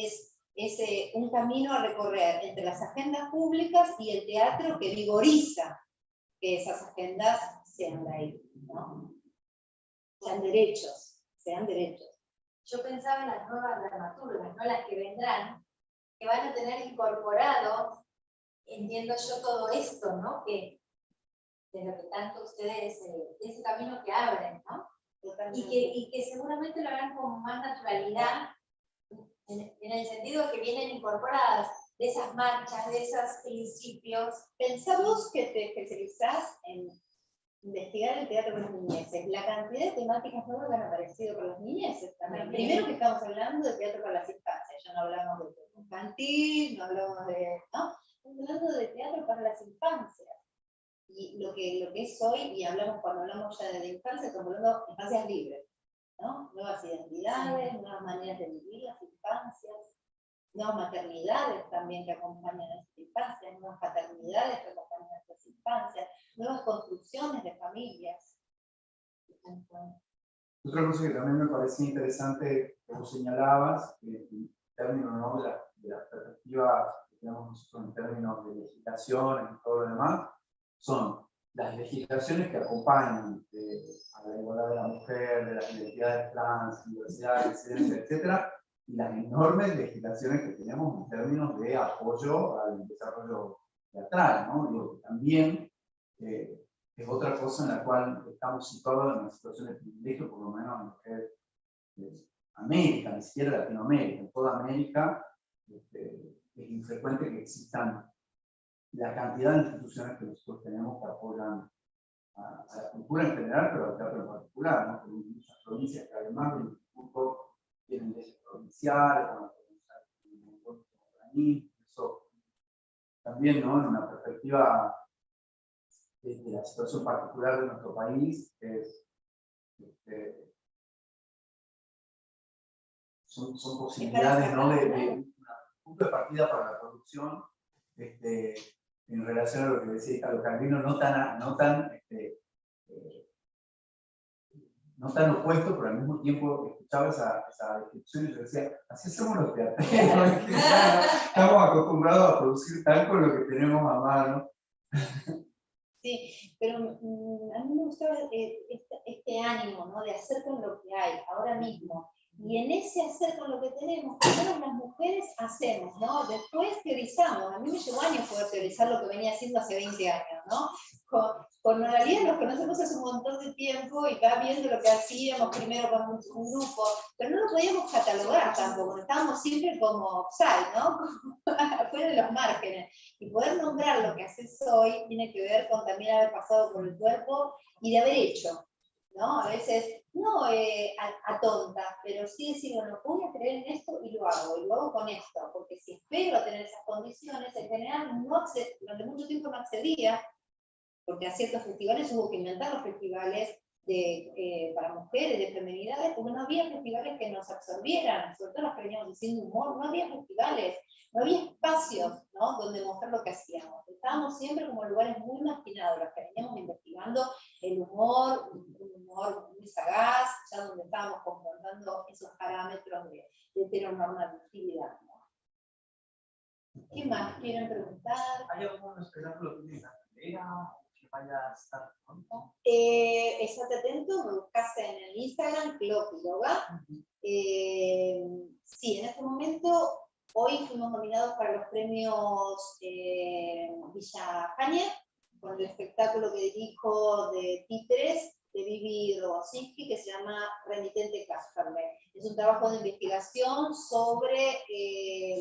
un camino a recorrer entre las agendas públicas y el teatro que vigoriza que esas agendas sean ley, ¿no? Sean derechos. Yo pensaba en las nuevas dramaturgas, ¿no? Las que vendrán, que van a tener incorporado, entiendo yo, todo esto, ¿no? Que de lo que tanto ustedes, ese camino que abren, ¿no? Y que seguramente lo harán con más naturalidad, en el sentido de que vienen incorporadas de esas marchas, de esos principios. Pensamos que te especializás en investigar el teatro con las niñeces. La cantidad de temáticas nuevas que han aparecido con las niñeces también. Primero que estamos hablando de teatro para las infancias, ya no hablamos de teatro infantil, no hablamos de... ¿no? Estamos hablando de teatro para las infancias. Y lo que es hoy, y hablamos cuando hablamos ya de infancia, estamos hablando de infancias libres, ¿no? Nuevas identidades, nuevas maneras de vivir las infancias, nuevas maternidades también que acompañan a estas infancias, nuevas paternidades que acompañan a estas infancias, nuevas construcciones de familias. Otra cosa que también me parecía interesante, que vos señalabas, en términos, ¿no? de la perspectiva que tenemos nosotros en términos de legislación y todo lo demás, son las legislaciones que acompañan a la igualdad de la mujer, de las identidades trans, diversidad, etcétera, y las enormes legislaciones que tenemos en términos de apoyo al desarrollo teatral, ¿no? Digo, que también es otra cosa en la cual estamos situados en una situación de privilegio, por lo menos en lo que es América, ni siquiera Latinoamérica. En toda América es infrecuente que existan la cantidad de instituciones que nosotros tenemos que apoyan a la cultura en general, pero al teatro en particular, ¿no? Porque hay muchas provincias que además del instituto tienen leyes provinciales, eso también, ¿no? En una perspectiva de la situación particular de nuestro país, son posibilidades, ¿no? de un punto de partida para la producción, en relación a lo que decía Italo Calvino, no tan opuesto, pero al mismo tiempo escuchaba esa descripción y yo decía, así somos los teatreros, estamos acostumbrados a producir tal con lo que tenemos a mano. Sí, pero a mí me gustaba este ánimo, ¿no? De hacer con lo que hay, ahora mismo. Y en ese hacer con lo que tenemos, primero las mujeres hacemos, ¿no? Después teorizamos. A mí me llevó años poder teorizar lo que venía haciendo hace 20 años, ¿no? Con Noralia nos conocemos hace un montón de tiempo y va viendo lo que hacíamos primero con un grupo, pero no lo podíamos catalogar tampoco, estábamos siempre como offside, ¿no? Afuera de los márgenes. Y poder nombrar lo que haces hoy tiene que ver con también haber pasado por el cuerpo y de haber hecho, ¿no? A veces, no a tonta, pero sí decir, bueno, voy a creer en esto y lo hago con esto, porque si espero a tener esas condiciones, en general durante mucho tiempo no accedía, porque a ciertos festivales hubo que inventar los festivales para mujeres, de feminidades, porque no había festivales que nos absorbieran, sobre todo los que veníamos haciendo humor, no había festivales, no había espacios, ¿no? Donde mostrar lo que hacíamos. Estábamos siempre como en lugares muy marginados, los que veníamos investigando el humor, un humor muy sagaz, ya donde estábamos confrontando esos parámetros de heteronormatividad, ¿no? ¿Qué más quieren preguntar? ¿Hay algún espectáculo que tiene cartelera que vaya a estar pronto? Estate atento, me buscaste en el Instagram, Clock Yoga. Sí, en este momento, hoy fuimos nominados para los premios Villa Caña, con el espectáculo que dirijo de títeres de Vivi Rogosinski, que se llama Remitente Casperle. Es un trabajo de investigación sobre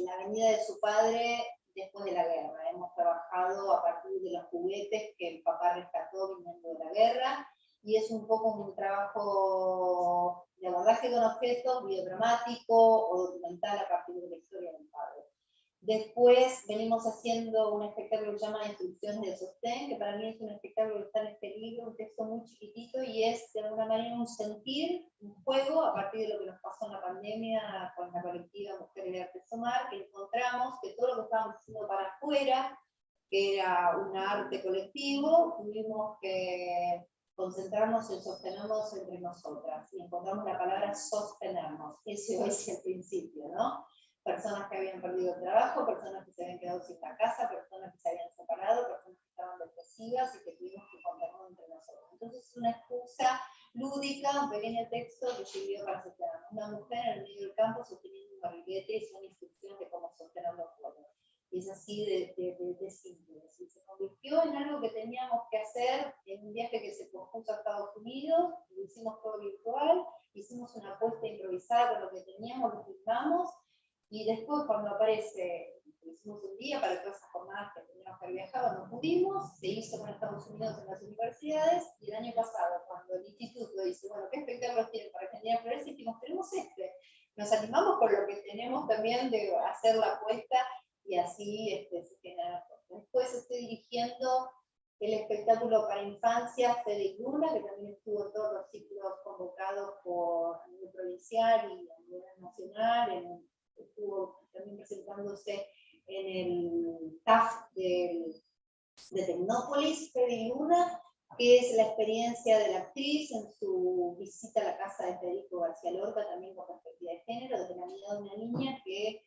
la venida de su padre después de la guerra. Hemos trabajado a partir de los juguetes que el papá rescató viniendo de la guerra, y es un poco un trabajo de abordaje con objetos, videodramático o documental a partir de la historia del padre. Después venimos haciendo un espectáculo que se llama Instrucciones de Sostén, que para mí es un espectáculo que está en este libro, un texto muy chiquitito, y es de alguna manera un sentir, un juego, a partir de lo que nos pasó en la pandemia con la colectiva Mujeres de Arte Somar, que encontramos que todo lo que estábamos haciendo para afuera, que era un arte colectivo, tuvimos que concentrarnos en sostenernos entre nosotras, y encontramos la palabra sostenernos, ese hoy es el principio, ¿no? Personas que habían perdido el trabajo, personas que se habían quedado sin la casa, personas que se habían separado, personas que estaban depresivas y que tuvimos que contarnos entre nosotros. Entonces es una excusa lúdica, un pequeño texto que sirvió para sostener una mujer en el medio del campo sosteniendo un barrilete, y son instrucciones de cómo sostener los fuegos. Y es así de simple. Y se convirtió en algo que teníamos que hacer en un viaje que se pospuso a Estados Unidos, lo hicimos todo virtual, hicimos una apuesta improvisada con lo que teníamos, lo filmamos. Y después cuando aparece, hicimos un día para todas esas jornadas que teníamos que haber viajado, no pudimos, se hizo con Estados Unidos en las universidades, y el año pasado, cuando el instituto dice, bueno, ¿qué espectáculos tienen para Argentina Flores? Y dijimos, tenemos este. Nos animamos con lo que tenemos también de hacer la apuesta, y así se genera. Después estoy dirigiendo el espectáculo para infancias Fede y Luna, que también estuvo en todos los ciclos convocados a nivel provincial y a nivel nacional, estuvo también presentándose en el TAF de Tecnópolis, Fede y Luna, que es la experiencia de la actriz en su visita a la casa de Federico García Lorca, también con perspectiva de género, desde la mirada de una niña que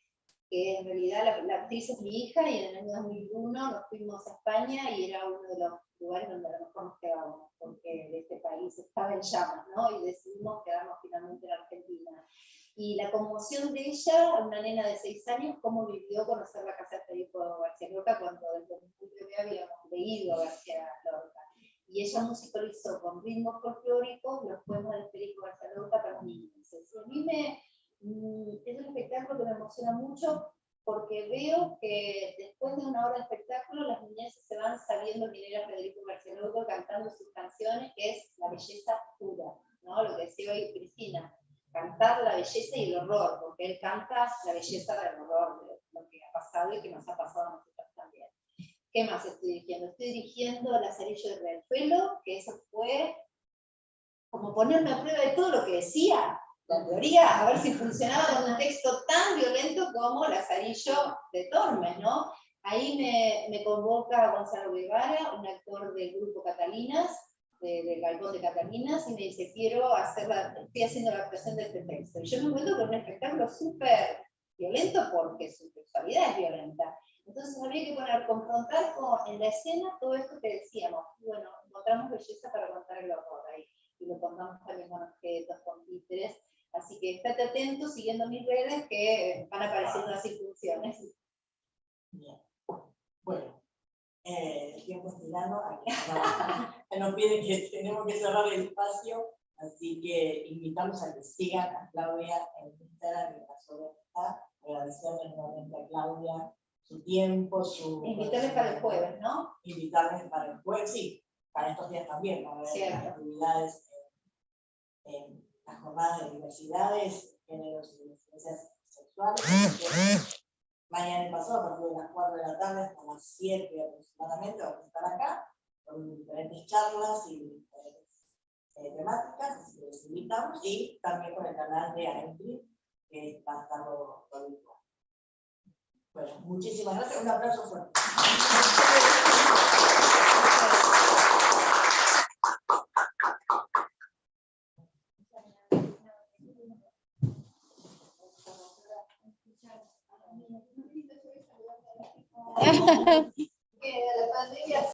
que en realidad la actriz es mi hija, y en el año 2001 nos fuimos a España y era uno de los lugares donde a lo mejor nos quedábamos, porque este país estaba en llamas, ¿no? Y decidimos quedarnos finalmente en Argentina. Y la conmoción de ella, una nena de 6 años, cómo vivió conocer la casa de Federico García Lorca cuando desde el principio habíamos leído a García Lorca. Y ella musicalizó con ritmos folclóricos los poemas de Federico García Lorca para los niños. Y a mí es un espectáculo que me emociona mucho, porque veo que después de una hora de espectáculo las niñas se van sabiendo quién era Federico García Lorca cantando sus canciones, que es la belleza pura, ¿no? Lo que decía hoy Cristina, cantar la belleza y el horror, porque él canta la belleza del horror, de lo que ha pasado y que nos ha pasado a nosotros también. ¿Qué más estoy dirigiendo? Estoy dirigiendo Lazarillo de Riachuelo, que eso fue como ponerme a prueba de todo lo que decía, la teoría, a ver si funcionaba con un texto tan violento como Lazarillo de Tormes, ¿no? Ahí me convoca Gonzalo Guevara, un actor del grupo Catalinas, del Galpón de Catalinas, y me dice, estoy haciendo la actuación de este texto. Y yo me encuentro con un espectáculo súper violento porque su sexualidad es violenta. Entonces habría que confrontar en la escena todo esto que decíamos. Bueno, encontramos belleza para contar el horror ahí. Y lo contamos también con objetos, con títeres. Así que estate atento siguiendo mis redes que van apareciendo así funciones. Bien. Bueno, el tiempo es tirano, nos piden que tenemos que cerrar el espacio, así que invitamos a que sigan a Claudia en Instagram, en caso de estar, agradecerle nuevamente a Claudia su tiempo, invitarles para el jueves, ¿no? Invitarles para el jueves, sí, para estos días también, para ver las actividades en las jornadas de diversidades, géneros y diferencias sexuales. Mañana pasado, a partir de las 4 de la tarde hasta las 7 aproximadamente, vamos a estar acá con diferentes charlas y diferentes temáticas, así que les invitamos, y también con el canal de AENTRI, que va a estar todo igual. Bueno, muchísimas gracias, un aplauso fuerte.